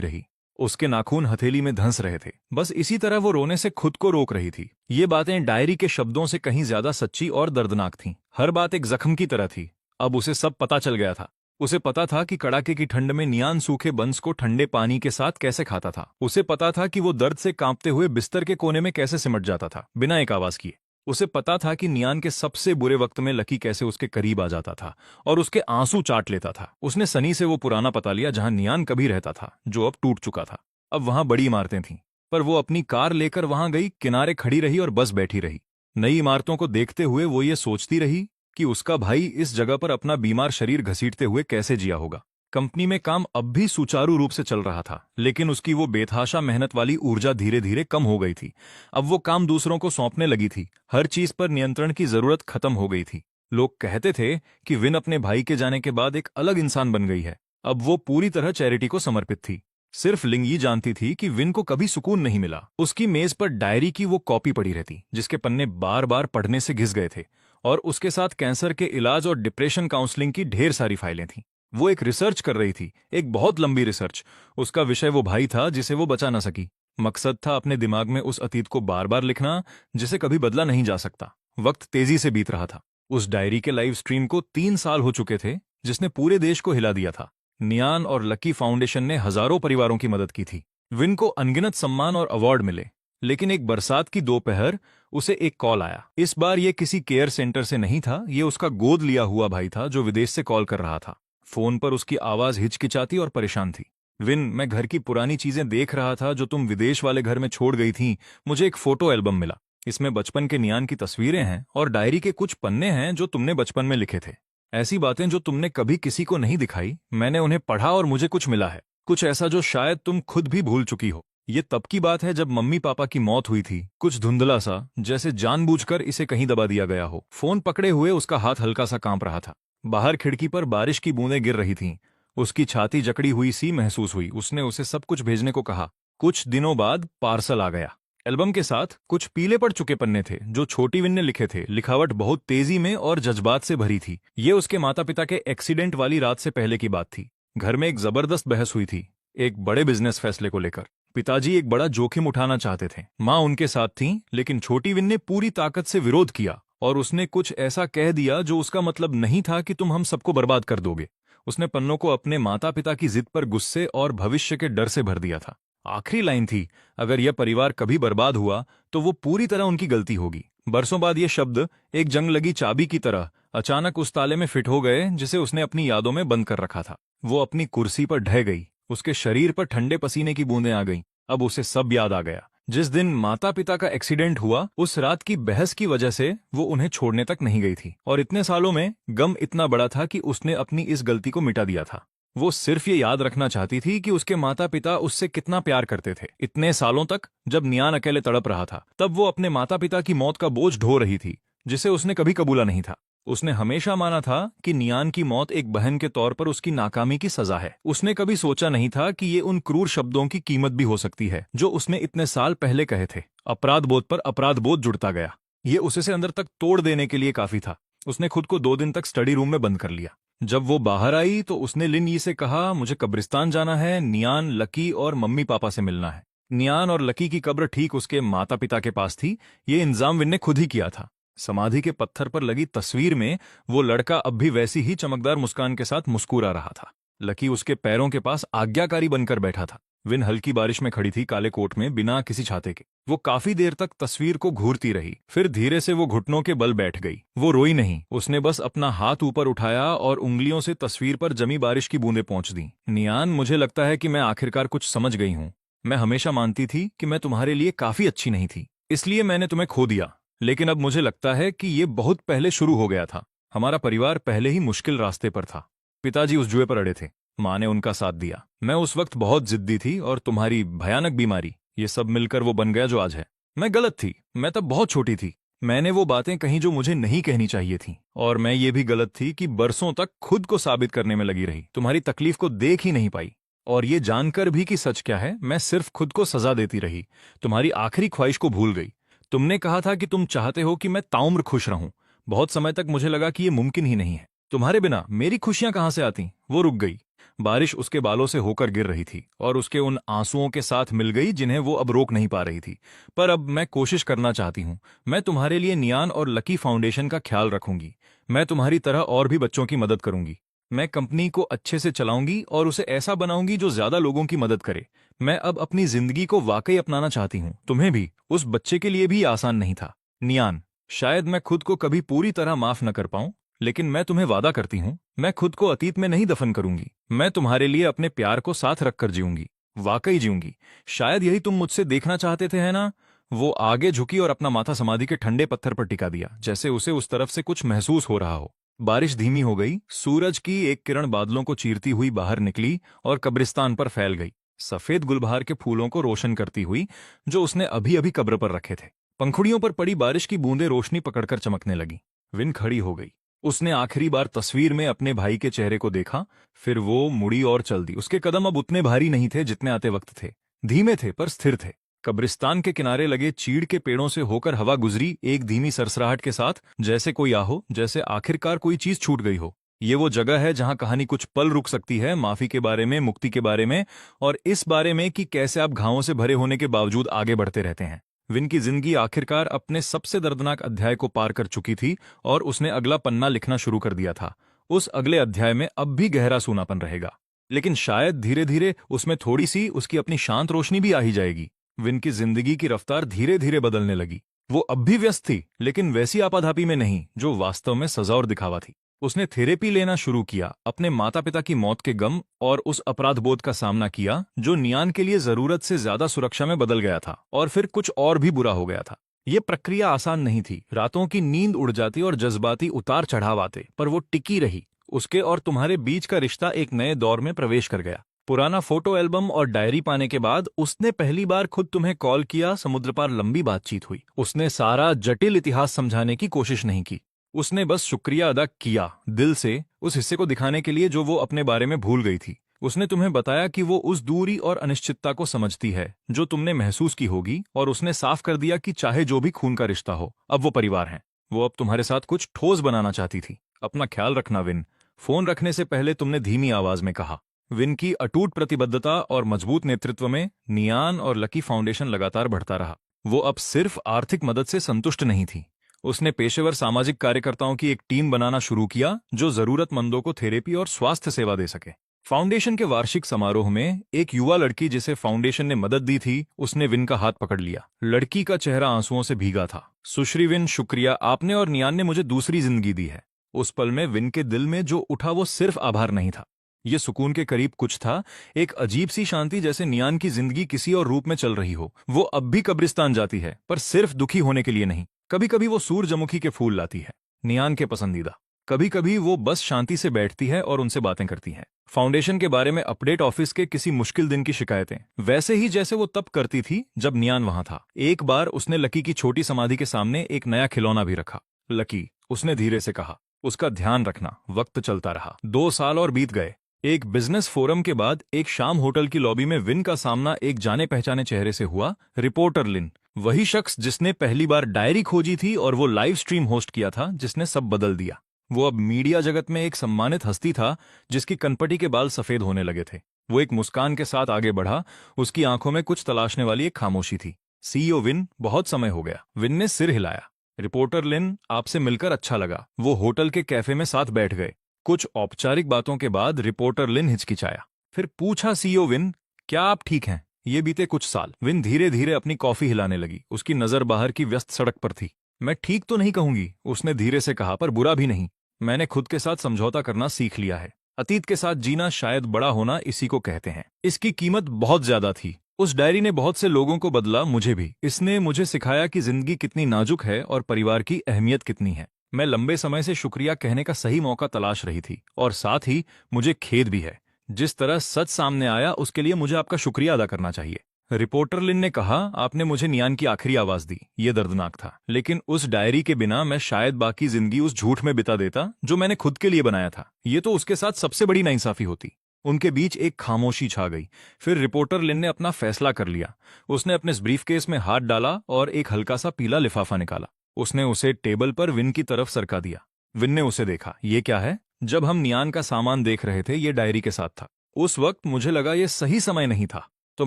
रही। उसके नाखून हथेली में धंस रहे थे। बस इसी तरह वो रोने से खुद को रोक रही थी। ये बातें डायरी के शब्दों से कहीं ज्यादा सच्ची और दर्दनाक थीं। हर बात एक जख्म की तरह थी। अब उसे सब पता चल गया था। उसे पता था कि कड़ाके की ठंड में नियान सूखे बंस को ठंडे पानी के साथ कैसे खाता था। उसे पता था कि वो दर्द से कांपते हुए बिस्तर के कोने में कैसे सिमट जाता था बिना एक आवाज किए। उसे पता था कि नियान के सबसे बुरे वक्त में लकी कैसे उसके करीब आ जाता था और उसके आंसू चाट लेता था। उसने सनी से वो पुराना पता लिया जहां नियान कभी रहता था, जो अब टूट चुका था। अब वहां बड़ी इमारतें थीं, पर वो अपनी कार लेकर वहां गई, किनारे खड़ी रही और बस बैठी रही। नई इमारतों को देखते हुए वो ये सोचती रही कि उसका भाई इस जगह पर अपना बीमार शरीर घसीटते हुए कैसे जिया होगा। कंपनी में काम अब भी सुचारू रूप से चल रहा था, लेकिन उसकी वो बेतहाशा मेहनत वाली ऊर्जा धीरे धीरे कम हो गई थी। अब वो काम दूसरों को सौंपने लगी थी। हर चीज पर नियंत्रण की जरूरत खत्म हो गई थी। लोग कहते थे कि विन अपने भाई के जाने के बाद एक अलग इंसान बन गई है। अब वो पूरी तरह चैरिटी को समर्पित थी। सिर्फ लिंग ये जानती थी कि विन को कभी सुकून नहीं मिला। उसकी मेज पर डायरी की वो कॉपी पड़ी रहती, जिसके पन्ने बार बार पढ़ने से घिस गए थे, और उसके साथ कैंसर के इलाज और डिप्रेशन काउंसलिंग की ढेर सारी फाइलें थीं। वो एक रिसर्च कर रही थी, एक बहुत लंबी रिसर्च। उसका विषय वो भाई था जिसे वो बचा न सकी। मकसद था अपने दिमाग में उस अतीत को बार बार लिखना जिसे कभी बदला नहीं जा सकता। वक्त तेजी से बीत रहा था। उस डायरी के लाइव स्ट्रीम को 3 साल हो चुके थे, जिसने पूरे देश को हिला दिया था। नियान और लकी फाउंडेशन ने हजारों परिवारों की मदद की थी। विन को अनगिनत सम्मान और अवार्ड मिले, लेकिन एक बरसात की दोपहर उसे एक कॉल आया। इस बार ये किसी केयर सेंटर से नहीं था, ये उसका गोद लिया हुआ भाई था जो विदेश से कॉल कर रहा था। फोन पर उसकी आवाज हिचकिचाती और परेशान थी। विन, मैं घर की पुरानी चीजें देख रहा था जो तुम विदेश वाले घर में छोड़ गई थी। मुझे एक फोटो एल्बम मिला। इसमें बचपन के नियान की तस्वीरें हैं और डायरी के कुछ पन्ने हैं जो तुमने बचपन में लिखे थे। ऐसी बातें जो तुमने कभी किसी को नहीं दिखाई। मैंने उन्हें पढ़ा और मुझे कुछ मिला है, कुछ ऐसा जो शायद तुम खुद भी भूल चुकी हो। ये तब की बात है जब मम्मी पापा की मौत हुई थी। कुछ धुंधला सा, जैसे जानबूझकर इसे कहीं दबा दिया गया हो। फोन पकड़े हुए उसका हाथ हल्का सा कांप रहा था। बाहर खिड़की पर बारिश की बूंदें गिर रही थीं। उसकी छाती जकड़ी हुई सी महसूस हुई। उसने उसे सब कुछ भेजने को कहा। कुछ दिनों बाद पार्सल आ गया। एल्बम के साथ कुछ पीले पड़ चुके पन्ने थे जो छोटी विन ने लिखे थे। लिखावट बहुत तेजी में और जज्बात से भरी थी। ये उसके माता पिता के एक्सीडेंट वाली रात से पहले की बात थी। घर में एक जबरदस्त बहस हुई थी, एक बड़े बिजनेस फैसले को लेकर। पिताजी एक बड़ा जोखिम उठाना चाहते थे। माँ उनके साथ थी, लेकिन छोटी विन ने पूरी ताकत से विरोध किया और उसने कुछ ऐसा कह दिया जो उसका मतलब नहीं था कि तुम हम सबको बर्बाद कर दोगे। उसने पन्नों को अपने माता पिता की जिद पर गुस्से और भविष्य के डर से भर दिया था। आखिरी लाइन थी, अगर यह परिवार कभी बर्बाद हुआ तो वो पूरी तरह उनकी गलती होगी। बरसों बाद ये शब्द एक जंग लगी चाबी की तरह अचानक उस ताले में फिट हो गए जिसे उसने अपनी यादों में बंद कर रखा था। वो अपनी कुर्सी पर ढह गई। उसके शरीर पर ठंडे पसीने की बूंदें आ गईं। अब उसे सब याद आ गया। जिस दिन माता पिता का एक्सीडेंट हुआ, उस रात की बहस की वजह से वो उन्हें छोड़ने तक नहीं गई थी। और इतने सालों में गम इतना बड़ा था कि उसने अपनी इस गलती को मिटा दिया था। वो सिर्फ ये याद रखना चाहती थी कि उसके माता पिता उससे कितना प्यार करते थे। इतने सालों तक जब नियान अकेले तड़प रहा था, तब वो अपने माता पिता की मौत का बोझ ढो रही थी, जिसे उसने कभी कबूला नहीं था। उसने हमेशा माना था कि नियान की मौत एक बहन के तौर पर उसकी नाकामी की सजा है। उसने कभी सोचा नहीं था कि ये उन क्रूर शब्दों की कीमत भी हो सकती है जो उसने इतने साल पहले कहे थे। अपराध बोध पर अपराध बोध जुड़ता गया। ये उसे अंदर तक तोड़ देने के लिए काफी था। उसने खुद को 2 दिन तक स्टडी रूम में बंद कर लिया। जब वो बाहर आई तो उसने लिन यी से कहा, मुझे कब्रिस्तान जाना है, नियान, लकी और मम्मी पापा से मिलना है। नियान और लकी की कब्र ठीक उसके माता पिता के पास थी। ये इंतजाम विन ने खुद ही किया था। समाधि के पत्थर पर लगी तस्वीर में वो लड़का अब भी वैसी ही चमकदार मुस्कान के साथ मुस्कुरा रहा था। लकी उसके पैरों के पास आज्ञाकारी बनकर बैठा था। विन हल्की बारिश में खड़ी थी, काले कोट में, बिना किसी छाते के। वो काफी देर तक तस्वीर को घूरती रही। फिर धीरे से वो घुटनों के बल बैठ गई। वो रोई नहीं। उसने बस अपना हाथ ऊपर उठाया और उंगलियों से तस्वीर पर जमी बारिश की बूंदें पोंछ दी। नियान, मुझे लगता है कि मैं आखिरकार कुछ समझ गई हूँ। मैं हमेशा मानती थी कि मैं तुम्हारे लिए काफी अच्छी नहीं थी, इसलिए मैंने तुम्हें खो दिया। लेकिन अब मुझे लगता है कि ये बहुत पहले शुरू हो गया था। हमारा परिवार पहले ही मुश्किल रास्ते पर था। पिताजी उस जुए पर अड़े थे, माँ ने उनका साथ दिया। मैं उस वक्त बहुत जिद्दी थी और तुम्हारी भयानक बीमारी, ये सब मिलकर वो बन गया जो आज है। मैं गलत थी, मैं तब बहुत छोटी थी। मैंने वो बातें कही जो मुझे नहीं कहनी चाहिए थी, और मैं ये भी गलत थी कि बरसों तक खुद को साबित करने में लगी रही, तुम्हारी तकलीफ को देख ही नहीं पाई। और ये जानकर भी कि सच क्या है, मैं सिर्फ खुद को सजा देती रही, तुम्हारी आखिरी ख्वाहिश को भूल गई। तुमने कहा था कि तुम चाहते हो कि मैं ताउम्र खुश रहूं। बहुत समय तक मुझे लगा कि ये मुमकिन ही नहीं है। तुम्हारे बिना मेरी खुशियां कहां से आती। वो रुक गई। बारिश उसके बालों से होकर गिर रही थी और उसके उन आंसुओं के साथ मिल गई जिन्हें वो अब रोक नहीं पा रही थी। पर अब मैं कोशिश करना चाहती हूँ। मैं तुम्हारे लिए नियान और लकी फाउंडेशन का ख्याल रखूंगी। मैं तुम्हारी तरह और भी बच्चों की मदद करूंगी। मैं कंपनी को अच्छे से चलाऊंगी और उसे ऐसा बनाऊंगी जो ज्यादा लोगों की मदद करे। मैं अब अपनी जिंदगी को वाकई अपनाना चाहती हूँ। तुम्हें भी, उस बच्चे के लिए भी आसान नहीं था। नियान, शायद मैं खुद को कभी पूरी तरह माफ न कर पाऊं, लेकिन मैं तुम्हें वादा करती हूँ, मैं खुद को अतीत में नहीं दफन करूंगी। मैं तुम्हारे लिए अपने प्यार को साथ रखकर जीऊंगी, वाकई जीऊंगी। शायद यही तुम मुझसे देखना चाहते थे, है ना? वो आगे झुकी और अपना माथा समाधि के ठंडे पत्थर पर टिका दिया, जैसे उसे उस तरफ से कुछ महसूस हो रहा हो। बारिश धीमी हो गई। सूरज की एक किरण बादलों को चीरती हुई बाहर निकली और कब्रिस्तान पर फैल गई, सफेद गुलबहार के फूलों को रोशन करती हुई, जो उसने अभी अभी कब्र पर रखे थे। पंखुड़ियों पर पड़ी बारिश की बूंदें रोशनी पकड़कर चमकने लगी। विन खड़ी हो गई। उसने आखिरी बार तस्वीर में अपने भाई के चेहरे को देखा, फिर वो मुड़ी और चल दी। उसके कदम अब उतने भारी नहीं थे जितने आते वक्त थे। धीमे थे पर स्थिर थे। कब्रिस्तान के किनारे लगे चीड़ के पेड़ों से होकर हवा गुजरी, एक धीमी सरसराहट के साथ, जैसे कोई आहो, जैसे आखिरकार कोई चीज छूट गई हो। ये वो जगह है जहां कहानी कुछ पल रुक सकती है, माफी के बारे में, मुक्ति के बारे में, और इस बारे में कि कैसे आप घावों से भरे होने के बावजूद आगे बढ़ते रहते हैं। विन की जिंदगी आखिरकार अपने सबसे दर्दनाक अध्याय को पार कर चुकी थी और उसने अगला पन्ना लिखना शुरू कर दिया था। उस अगले अध्याय में अब भी गहरा सूनापन रहेगा, लेकिन शायद धीरे धीरे उसमें थोड़ी सी उसकी अपनी शांत रोशनी भी आ ही जाएगी। विन की जिंदगी की रफ्तार धीरे धीरे बदलने लगी। वो अब भी व्यस्त थी, लेकिन वैसी आपाधापी में नहीं जो वास्तव में सजा और दिखावा थी। उसने थेरेपी लेना शुरू किया, अपने माता पिता की मौत के गम और उस अपराध बोध का सामना किया जो नियान के लिए जरूरत से ज्यादा सुरक्षा में बदल गया था, और फिर कुछ और भी बुरा हो गया था। ये प्रक्रिया आसान नहीं थी। रातों की नींद उड़ जाती और जज्बाती उतार चढ़ाव आते, पर वो टिकी रही। उसके और तुम्हारे बीच का रिश्ता एक नए दौर में प्रवेश कर गया। पुराना फोटो एल्बम और डायरी पाने के बाद उसने पहली बार खुद तुम्हें कॉल किया। समुद्र पार लंबी बातचीत हुई। उसने सारा जटिल इतिहास समझाने की कोशिश नहीं की। उसने बस शुक्रिया अदा किया, दिल से, उस हिस्से को दिखाने के लिए जो वो अपने बारे में भूल गई थी। उसने तुम्हें बताया कि वो उस दूरी और अनिश्चितता को समझती है जो तुमने महसूस की होगी, और उसने साफ कर दिया कि चाहे जो भी खून का रिश्ता हो, अब वो परिवार है। वो अब तुम्हारे साथ कुछ ठोस बनाना चाहती थी। अपना ख्याल रखना, विन। फोन रखने से पहले तुमने धीमी आवाज में कहा। विन की अटूट प्रतिबद्धता और मजबूत नेतृत्व में नियान और लकी फाउंडेशन लगातार बढ़ता रहा। वो अब सिर्फ आर्थिक मदद से संतुष्ट नहीं थी। उसने पेशेवर सामाजिक कार्यकर्ताओं की एक टीम बनाना शुरू किया जो जरूरतमंदों को थेरेपी और स्वास्थ्य सेवा दे सके। फाउंडेशन के वार्षिक समारोह में एक युवा लड़की जिसे फाउंडेशन ने मदद दी थी, उसने विन का हाथ पकड़ लिया। लड़की का चेहरा आंसुओं से भीगा था। सुश्री विन, शुक्रिया, आपने और नियान ने मुझे दूसरी जिंदगी दी है। उस पल में विन के दिल में जो उठा वो सिर्फ आभार नहीं था, ये सुकून के करीब कुछ था। एक अजीब सी शांति, जैसे नियान की जिंदगी किसी और रूप में चल रही हो। वो अब भी कब्रिस्तान जाती है, पर सिर्फ दुखी होने के लिए नहीं। कभी कभी वो सूरजमुखी के फूल लाती है, नियान के पसंदीदा। कभी कभी वो बस शांति से बैठती है और उनसे बातें करती है। फाउंडेशन के बारे में अपडेट, ऑफिस के किसी मुश्किल दिन की शिकायतें, वैसे ही जैसे वो तब करती थी जब नियान वहां था। एक बार उसने लकी की छोटी समाधि के सामने एक नया खिलौना भी रखा। लकी, उसने धीरे से कहा, उसका ध्यान रखना। वक्त चलता रहा। 2 साल और बीत गए। एक बिजनेस फोरम के बाद एक शाम होटल की लॉबी में विन का सामना एक जाने पहचाने चेहरे से हुआ। रिपोर्टर लिन, वही शख्स जिसने पहली बार डायरी खोजी थी और वो लाइव स्ट्रीम होस्ट किया था, जिसने सब बदल दिया। वो अब मीडिया जगत में एक सम्मानित हस्ती था, जिसकी कनपटी के बाल सफेद होने लगे थे। वो एक मुस्कान के साथ आगे बढ़ा। उसकी आंखों में कुछ तलाशने वाली एक खामोशी थी। सीईओ विन, बहुत समय हो गया। विन ने सिर हिलाया। रिपोर्टर लिन, आपसे मिलकर अच्छा लगा। वो होटल के कैफे में साथ बैठ गए। कुछ औपचारिक बातों के बाद रिपोर्टर लिन हिचकिचाया, फिर पूछा, सीईओ विन, क्या आप ठीक हैं? ये बीते कुछ साल। विन धीरे धीरे अपनी कॉफी हिलाने लगी। उसकी नजर बाहर की व्यस्त सड़क पर थी। मैं ठीक तो नहीं कहूंगी, उसने धीरे से कहा, पर बुरा भी नहीं। मैंने खुद के साथ समझौता करना सीख लिया है। अतीत के साथ जीना, शायद बड़ा होना इसी को कहते हैं। इसकी कीमत बहुत ज्यादा थी, उस डायरी ने बहुत से लोगों को बदला, मुझे भी। इसने मुझे सिखाया कि जिंदगी कितनी नाजुक है और परिवार की अहमियत कितनी है। मैं लंबे समय से शुक्रिया कहने का सही मौका तलाश रही थी, और साथ ही मुझे खेद भी है। जिस तरह सच सामने आया उसके लिए मुझे आपका शुक्रिया अदा करना चाहिए। रिपोर्टर लिन ने कहा, आपने मुझे नियान की आखिरी आवाज दी। ये दर्दनाक था, लेकिन उस डायरी के बिना मैं शायद बाकी जिंदगी उस झूठ में बिता देता जो मैंने खुद के लिए बनाया था। ये तो उसके साथ सबसे बड़ी नाइंसाफी होती। उनके बीच एक खामोशी छा गई। फिर रिपोर्टर लिन ने अपना फैसला कर लिया। उसने अपने ब्रीफकेस में हाथ डाला और एक हल्का सा पीला लिफाफा निकाला। उसने उसे टेबल पर विन की तरफ सरका दिया। विन ने उसे देखा। ये क्या है? जब हम नियान का सामान देख रहे थे, ये डायरी के साथ था। उस वक्त मुझे लगा ये सही समय नहीं था, तो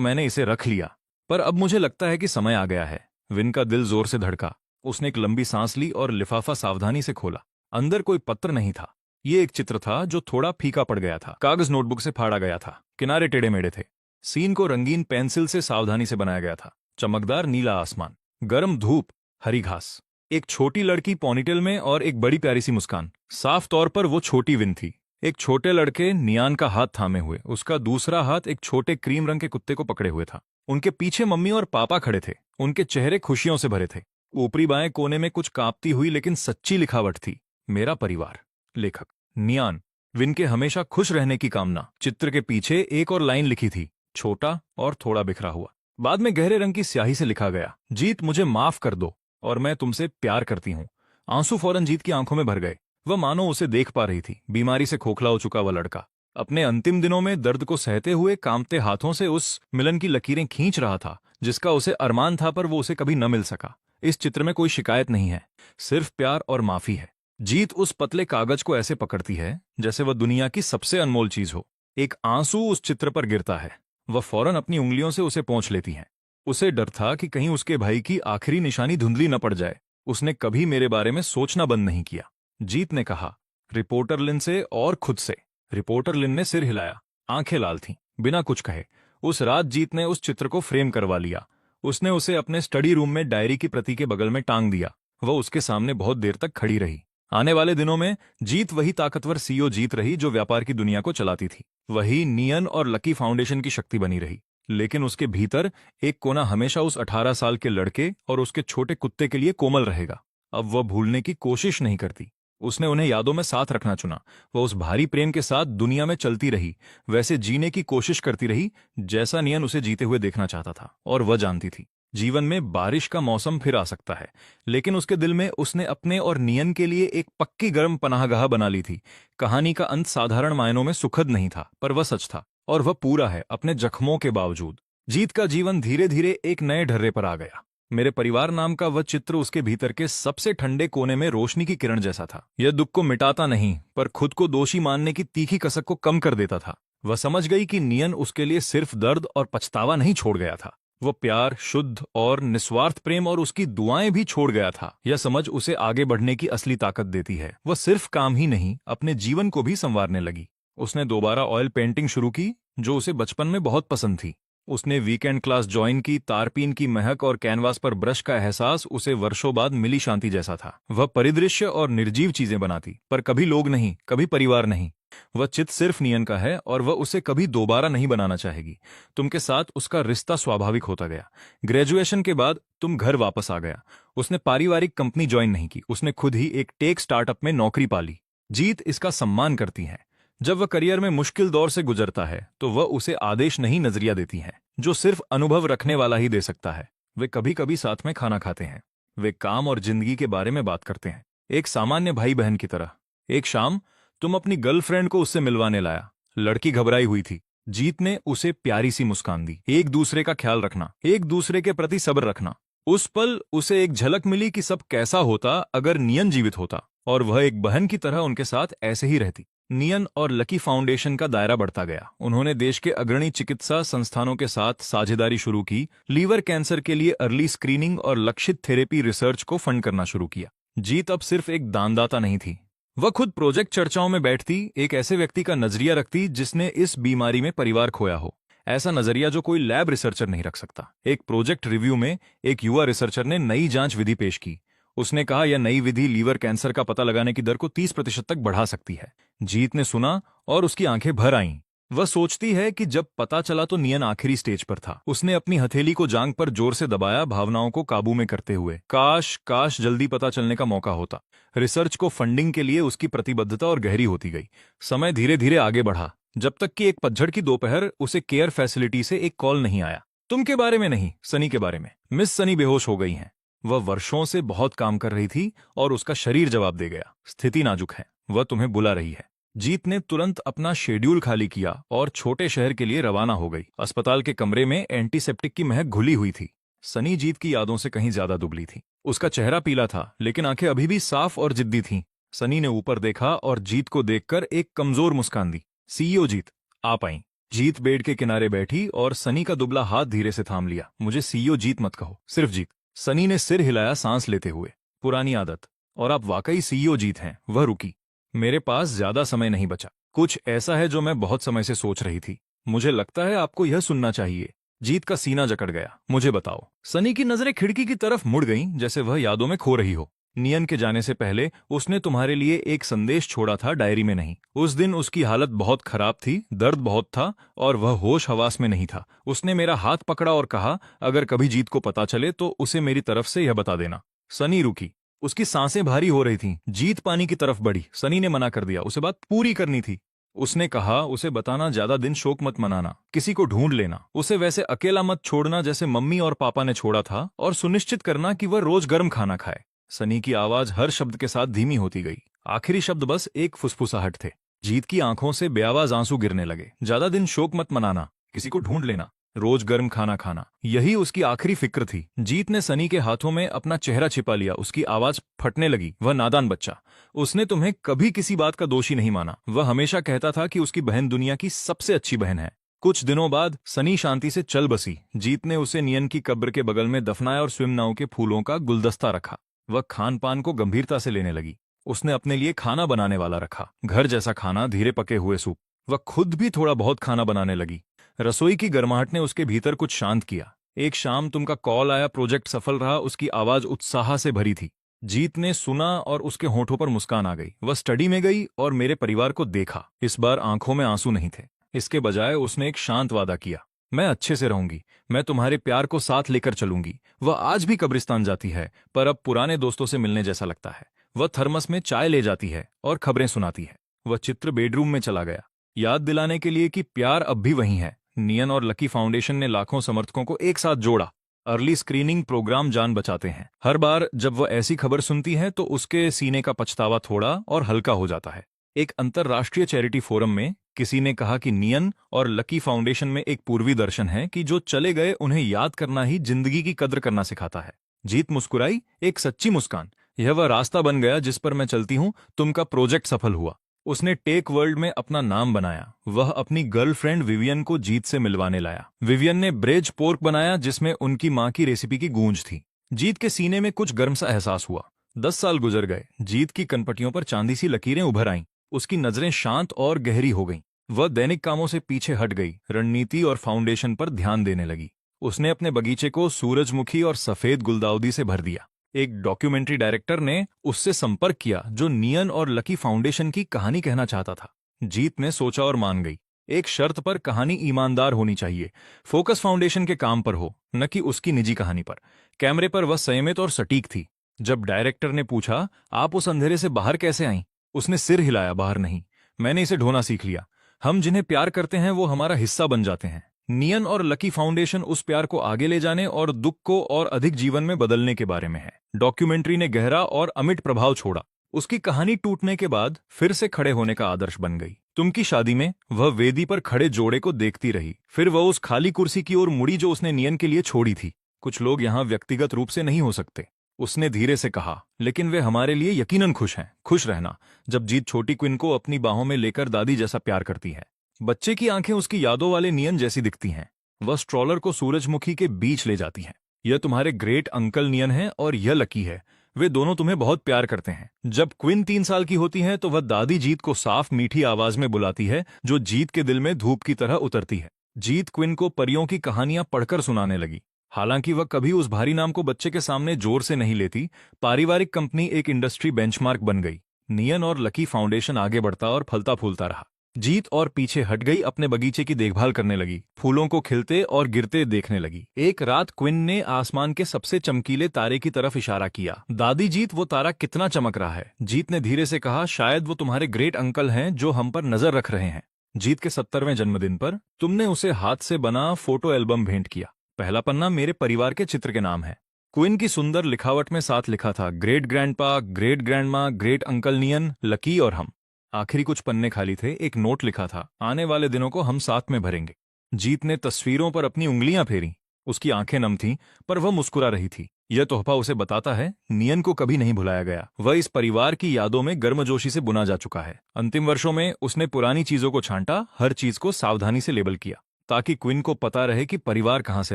मैंने इसे रख लिया। पर अब मुझे लगता है कि समय आ गया है। विन का दिल जोर से धड़का। उसने एक लंबी सांस ली और लिफाफा सावधानी से खोला। अंदर कोई पत्र नहीं था। ये एक चित्र था जो थोड़ा फीका पड़ गया था। कागज नोटबुक से फाड़ा गया था, किनारे टेढ़े मेढ़े थे। सीन को रंगीन पेंसिल से सावधानी से बनाया गया था। चमकदार नीला आसमान, गर्म धूप, हरी घास, एक छोटी लड़की पोनीटेल में और एक बड़ी प्यारी सी मुस्कान। साफ तौर पर वो छोटी विन थी। एक छोटे लड़के नियान का हाथ थामे हुए, उसका दूसरा हाथ एक छोटे क्रीम रंग के कुत्ते को पकड़े हुए था। उनके पीछे मम्मी और पापा खड़े थे। उनके चेहरे खुशियों से भरे थे। ऊपरी बाएं कोने में कुछ कांपती हुई लेकिन सच्ची लिखावट थी, मेरा परिवार। लेखक नियान, विन के हमेशा खुश रहने की कामना। चित्र के पीछे एक और लाइन लिखी थी, छोटा और थोड़ा बिखरा हुआ। बाद में गहरे रंग की स्याही से लिखा गया, जीत मुझे माफ कर दो और मैं तुमसे प्यार करती हूँ। आंसू फौरन जीत की आंखों में भर गए। वह मानो उसे देख पा रही थी। बीमारी से खोखला हो चुका वह लड़का अपने अंतिम दिनों में दर्द को सहते हुए कांपते हाथों से उस मिलन की लकीरें खींच रहा था जिसका उसे अरमान था, पर वो उसे कभी न मिल सका। इस चित्र में कोई शिकायत नहीं है, सिर्फ प्यार और माफी है। जीत उस पतले कागज को ऐसे पकड़ती है जैसे वह दुनिया की सबसे अनमोल चीज हो। एक आंसू उस चित्र पर गिरता है, वह फौरन अपनी उंगलियों से उसे पोंछ लेती है। उसे डर था कि कहीं उसके भाई की आखिरी निशानी धुंधली न पड़ जाए। उसने कभी मेरे बारे में सोचना बंद नहीं किया, जीत ने कहा, रिपोर्टर लिन से और खुद से। रिपोर्टर लिन ने सिर हिलाया, आंखें लाल थीं। बिना कुछ कहे उस रात जीत ने उस चित्र को फ्रेम करवा लिया। उसने उसे अपने स्टडी रूम में डायरी की प्रति के बगल में टांग दिया। वह उसके सामने बहुत देर तक खड़ी रही। आने वाले दिनों में जीत वही ताकतवर सीईओ जीत रही जो व्यापार की दुनिया को चलाती थी। वही नियन और लकी फाउंडेशन की शक्ति बनी रही। लेकिन उसके भीतर एक कोना हमेशा उस 18 साल के लड़के और उसके छोटे कुत्ते के लिए कोमल रहेगा। अब वह भूलने की कोशिश नहीं करती। उसने उन्हें यादों में साथ रखना चुना। वह उस भारी प्रेम के साथ दुनिया में चलती रही, वैसे जीने की कोशिश करती रही जैसा नियन उसे जीते हुए देखना चाहता था। और वह जानती थी जीवन में बारिश का मौसम फिर आ सकता है, लेकिन उसके दिल में उसने अपने और नियन के लिए एक पक्की गर्म पनाहगाह बना ली थी। कहानी का अंत साधारण मायनों में सुखद नहीं था, पर वह सच था, और वह पूरा है अपने जख्मों के बावजूद। जीत का जीवन धीरे धीरे एक नए ढर्रे पर आ गया। मेरे परिवार नाम का वह चित्र उसके भीतर के सबसे ठंडे कोने में रोशनी की किरण जैसा था। यह दुख को मिटाता नहीं, पर खुद को दोषी मानने की तीखी कसक को कम कर देता था। वह समझ गई कि नियन उसके लिए सिर्फ दर्द और पछतावा नहीं छोड़ गया था, वो प्यार, शुद्ध और निस्वार्थ प्रेम और उसकी दुआएं भी छोड़ गया था। यह समझ उसे आगे बढ़ने की असली ताकत देती है। वह सिर्फ काम ही नहीं, अपने जीवन को भी संवारने लगी। उसने दोबारा ऑयल पेंटिंग शुरू की, जो उसे बचपन में बहुत पसंद थी। उसने वीकेंड क्लास ज्वाइन की। तारपीन की महक और कैनवास पर ब्रश का एहसास उसे वर्षों बाद मिली शांति जैसा था। वह परिदृश्य और निर्जीव चीजें बनाती, पर कभी लोग नहीं, कभी परिवार नहीं। वह चित सिर्फ नियन का है और वह उसे कभी दोबारा नहीं बनाना चाहेगी। तुम के साथ उसका रिश्ता स्वाभाविक होता गया। ग्रेजुएशन के बाद तुम घर वापस आ गया। उसने पारिवारिक कंपनी ज्वाइन नहीं की, उसने खुद ही एक टेक स्टार्टअप में नौकरी पाली। जीत इसका सम्मान करती है। जब वह करियर में मुश्किल दौर से गुजरता है तो वह उसे आदेश नहीं, नजरिया देती है, जो सिर्फ अनुभव रखने वाला ही दे सकता है। वे कभी कभी साथ में खाना खाते हैं। वे काम और जिंदगी के बारे में बात करते हैं, एक सामान्य भाई बहन की तरह। एक शाम तुम अपनी गर्लफ्रेंड को उससे मिलवाने लाया। लड़की घबराई हुई थी। जीत ने उसे प्यारी सी मुस्कान दी। एक दूसरे का ख्याल रखना, एक दूसरे के प्रति सब्र रखना। उस पल उसे एक झलक मिली कि सब कैसा होता अगर नियन जीवित होता, और वह एक बहन की तरह उनके साथ ऐसे ही रहती। नियन और लकी फाउंडेशन का दायरा बढ़ता गया। उन्होंने देश के अग्रणी चिकित्सा संस्थानों के साथ साझेदारी शुरू की। लीवर कैंसर के लिए अर्ली स्क्रीनिंग और लक्षित थेरेपी रिसर्च को फंड करना शुरू किया। जीत अब सिर्फ एक दानदाता नहीं थी, वह खुद प्रोजेक्ट चर्चाओं में बैठती, एक ऐसे व्यक्ति का नजरिया रखती जिसने इस बीमारी में परिवार खोया हो। ऐसा नजरिया जो कोई लैब रिसर्चर नहीं रख सकता। एक प्रोजेक्ट रिव्यू में एक युवा रिसर्चर ने नई जांच विधि पेश की। उसने कहा यह नई विधि लीवर कैंसर का पता लगाने की दर को 30% तक बढ़ा सकती है। जीत ने सुना और उसकी आंखें भर आईं। वह सोचती है कि जब पता चला तो नियन आखिरी स्टेज पर था। उसने अपनी हथेली को जांघ पर जोर से दबाया, भावनाओं को काबू में करते हुए। काश काश जल्दी पता चलने का मौका होता। रिसर्च को फंडिंग के लिए उसकी प्रतिबद्धता और गहरी होती गई। समय धीरे धीरे आगे बढ़ा, जब तक कि एक पतझड़ की दोपहर उसे केयर फैसिलिटी से एक कॉल नहीं आया। तुम के बारे में नहीं, सनी के बारे में। मिस सनी बेहोश हो गई हैं। वह वर्षों से बहुत काम कर रही थी और उसका शरीर जवाब दे गया, स्थिति नाजुक है, वह तुम्हें बुला रही है। जीत ने तुरंत अपना शेड्यूल खाली किया और छोटे शहर के लिए रवाना हो गई। अस्पताल के कमरे में एंटीसेप्टिक की महक घुली हुई थी। सनी जीत की यादों से कहीं ज्यादा दुबली थी। उसका चेहरा पीला था, लेकिन आंखें अभी भी साफ और जिद्दी थीं। सनी ने ऊपर देखा और जीत को देखकर एक कमजोर मुस्कान दी। सीईओ जीत, आप आईं। जीत बेड के किनारे बैठी और सनी का दुबला हाथ धीरे से थाम लिया। मुझे सीईओ जीत मत कहो, सिर्फ जीत। सनी ने सिर हिलाया, सांस लेते हुए। पुरानी आदत। और आप वाकई सीईओ जीत हैं। वह रुकी। मेरे पास ज्यादा समय नहीं बचा। कुछ ऐसा है जो मैं बहुत समय से सोच रही थी। मुझे लगता है आपको यह सुनना चाहिए। जीत का सीना जकड़ गया। मुझे बताओ। सनी की नजरें खिड़की की तरफ मुड़ गईं, जैसे वह यादों में खो रही हो। नियन के जाने से पहले उसने तुम्हारे लिए एक संदेश छोड़ा था, डायरी में नहीं। उस दिन उसकी हालत बहुत खराब थी, दर्द बहुत था और वह होश हवास में नहीं था। उसने मेरा हाथ पकड़ा और कहा, अगर कभी जीत को पता चले तो उसे मेरी तरफ से यह बता देना। सनी रुकी। उसकी सांसें भारी हो रही थीं। जीत पानी की तरफ बढ़ी। सनी ने मना कर दिया, उसे बात पूरी करनी थी। उसने कहा, उसे बताना, ज्यादा दिन शोक मत मनाना, किसी को ढूंढ लेना, उसे वैसे अकेला मत छोड़ना जैसे मम्मी और पापा ने छोड़ा था, और सुनिश्चित करना कि वह रोज गर्म खाना खाए। सनी की आवाज हर शब्द के साथ धीमी होती गई। आखिरी शब्द बस एक फुसफुसाहट थे। जीत की आंखों से बेआवाज आंसू गिरने लगे। ज्यादा दिन शोक मत मनाना, किसी को ढूंढ लेना, रोज गर्म खाना खाना, यही उसकी आखिरी फिक्र थी। जीत ने सनी के हाथों में अपना चेहरा छिपा लिया। उसकी आवाज फटने लगी। वह नादान बच्चा, उसने तुम्हें कभी किसी बात का दोषी नहीं माना। वह हमेशा कहता था कि उसकी बहन दुनिया की सबसे अच्छी बहन है। कुछ दिनों बाद सनी शांति से चल बसी। जीत ने उसे नियन की कब्र के बगल में दफनाया और स्विम नाव के फूलों का गुलदस्ता रखा। वह खान पान को गंभीरता से लेने लगी। उसने अपने लिए खाना बनाने वाला रखा, घर जैसा खाना, धीरे पके हुए सूप। वह खुद भी थोड़ा बहुत खाना बनाने लगी। रसोई की गर्माहट ने उसके भीतर कुछ शांत किया। एक शाम तुमका कॉल आया, प्रोजेक्ट सफल रहा। उसकी आवाज उत्साह से भरी थी। जीत ने सुना और उसके होठों पर मुस्कान आ गई। वह स्टडी में गई और मेरे परिवार को देखा। इस बार आंखों में आंसू नहीं थे। इसके बजाय उसने एक शांत वादा किया, मैं अच्छे से रहूंगी, मैं तुम्हारे प्यार को साथ लेकर चलूंगी। वह आज भी कब्रिस्तान जाती है, पर अब पुराने दोस्तों से मिलने जैसा लगता है। वह थर्मस में चाय ले जाती है और खबरें सुनाती है। वह चित्र बेडरूम में चला गया, याद दिलाने के लिए कि प्यार अब भी वही है। नियन और लकी फाउंडेशन ने लाखों समर्थकों को एक साथ जोड़ा। अर्ली स्क्रीनिंग प्रोग्राम जान बचाते हैं। हर बार जब वह ऐसी खबर सुनती है तो उसके सीने का पछतावा थोड़ा और हल्का हो जाता है। एक अंतर्राष्ट्रीय चैरिटी फोरम में किसी ने कहा कि नियन और लकी फाउंडेशन में एक पूर्वी दर्शन है कि जो चले गए उन्हें याद करना ही जिंदगी की कद्र करना सिखाता है। जीत मुस्कुराई, एक सच्ची मुस्कान। यह वह रास्ता बन गया जिस पर मैं चलती हूँ। तुमका प्रोजेक्ट सफल हुआ। उसने टेक वर्ल्ड में अपना नाम बनाया। वह अपनी गर्लफ्रेंड विवियन को जीत से मिलवाने लाया। विवियन ने ब्रेज पोर्क बनाया जिसमें उनकी मां की रेसिपी की गूंज थी। जीत के सीने में कुछ गर्म सा एहसास हुआ। 10 साल गुजर गए। जीत की कनपटियों पर चांदी सी लकीरें उभर आईं। उसकी नजरें शांत और गहरी हो गईं। वह दैनिक कामों से पीछे हट गई, रणनीति और फाउंडेशन पर ध्यान देने लगी। उसने अपने बगीचे को सूरजमुखी और सफेद गुलदाउदी से भर दिया। एक डॉक्यूमेंट्री डायरेक्टर ने उससे संपर्क किया जो नियन और लकी फाउंडेशन की कहानी कहना चाहता था। जीत ने सोचा और मान गई, एक शर्त पर, कहानी ईमानदार होनी चाहिए। फोकस फाउंडेशन के काम पर हो, न कि उसकी निजी कहानी पर। कैमरे पर वह संयमित और सटीक थी। जब डायरेक्टर ने पूछा, आप उस अंधेरे से बाहर कैसे आईं? उसने सिर हिलाया, बाहर नहीं, मैंने इसे ढोना सीख लिया। हम जिन्हें प्यार करते हैं वो हमारा हिस्सा बन जाते हैं। नियन और लकी फाउंडेशन उस प्यार को आगे ले जाने और दुख को और अधिक जीवन में बदलने के बारे में है। डॉक्यूमेंट्री ने गहरा और अमिट प्रभाव छोड़ा। उसकी कहानी टूटने के बाद फिर से खड़े होने का आदर्श बन गई। तुम की शादी में वह वेदी पर खड़े जोड़े को देखती रही, फिर वह उस खाली कुर्सी की ओर मुड़ी जो उसने नियन के लिए छोड़ी थी। कुछ लोग यहाँ व्यक्तिगत रूप से नहीं हो सकते, उसने धीरे से कहा, लेकिन वे हमारे लिए यकीनन खुश हैं। खुश रहना। जब जीत छोटी क्विन को अपनी बाहों में लेकर दादी जैसा प्यार करती है। बच्चे की आंखें उसकी यादों वाले नियन जैसी दिखती हैं। वह स्ट्रॉलर को सूरजमुखी के बीच ले जाती है। यह तुम्हारे ग्रेट अंकल नियन है और यह लकी है। वे दोनों तुम्हें बहुत प्यार करते हैं। जब क्विन 3 साल की होती है तो वह दादी जीत को साफ मीठी आवाज में बुलाती है, जो जीत के दिल में धूप की तरह उतरती है। जीत क्विन को परियों की कहानियां पढ़कर सुनाने लगी। हालांकि वह कभी उस भारी नाम को बच्चे के सामने जोर से नहीं लेती। पारिवारिक कंपनी एक इंडस्ट्री बेंचमार्क बन गई। नियन और लकी फाउंडेशन आगे बढ़ता और फलता फूलता रहा। जीत और पीछे हट गई, अपने बगीचे की देखभाल करने लगी, फूलों को खिलते और गिरते देखने लगी। एक रात क्विन ने आसमान के सबसे चमकीले तारे की तरफ इशारा किया। दादी जीत, वो तारा कितना चमक रहा है। जीत ने धीरे से कहा, शायद वो तुम्हारे ग्रेट अंकल हैं जो हम पर नजर रख रहे हैं। जीत के 70वें जन्मदिन पर तुमने उसे हाथ से बना फोटो एल्बम भेंट किया। पहला पन्ना मेरे परिवार के चित्र के नाम है। क्विन की सुंदर लिखावट में साथ लिखा था, great grandpa, great grandma, great uncle नियन, लकी और हम। आखिरी कुछ पन्ने खाली थे। एक नोट लिखा था, आने वाले दिनों को हम साथ में भरेंगे। जीत ने तस्वीरों पर अपनी उंगलियां फेरी। उसकी आंखें नम थीं, पर वह मुस्कुरा रही थी। यह तोहफा उसे बताता है, नियन को कभी नहीं भुलाया गया। वह इस परिवार की यादों में गर्मजोशी से बुना जा चुका है। अंतिम वर्षों में उसने पुरानी चीजों को छांटा, हर चीज को सावधानी से लेबल किया, ताकि क्विन को पता रहे कि परिवार कहां से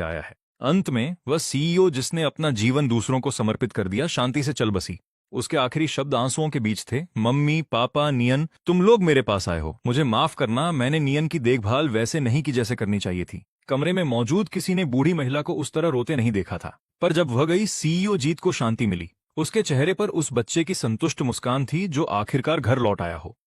आया है। अंत में वह सीईओ जिसने अपना जीवन दूसरों को समर्पित कर दिया, शांति से चल बसी। उसके आखिरी शब्द आंसुओं के बीच थे, मम्मी, पापा, नियन, तुम लोग मेरे पास आए हो। मुझे माफ करना, मैंने नियन की देखभाल वैसे नहीं की जैसे करनी चाहिए थी। कमरे में मौजूद किसी ने बूढ़ी महिला को उस तरह रोते नहीं देखा था, पर जब वह गई, सीईओ जीत को शांति मिली। उसके चेहरे पर उस बच्चे की संतुष्ट मुस्कान थी जो आखिरकार घर लौट आया हो।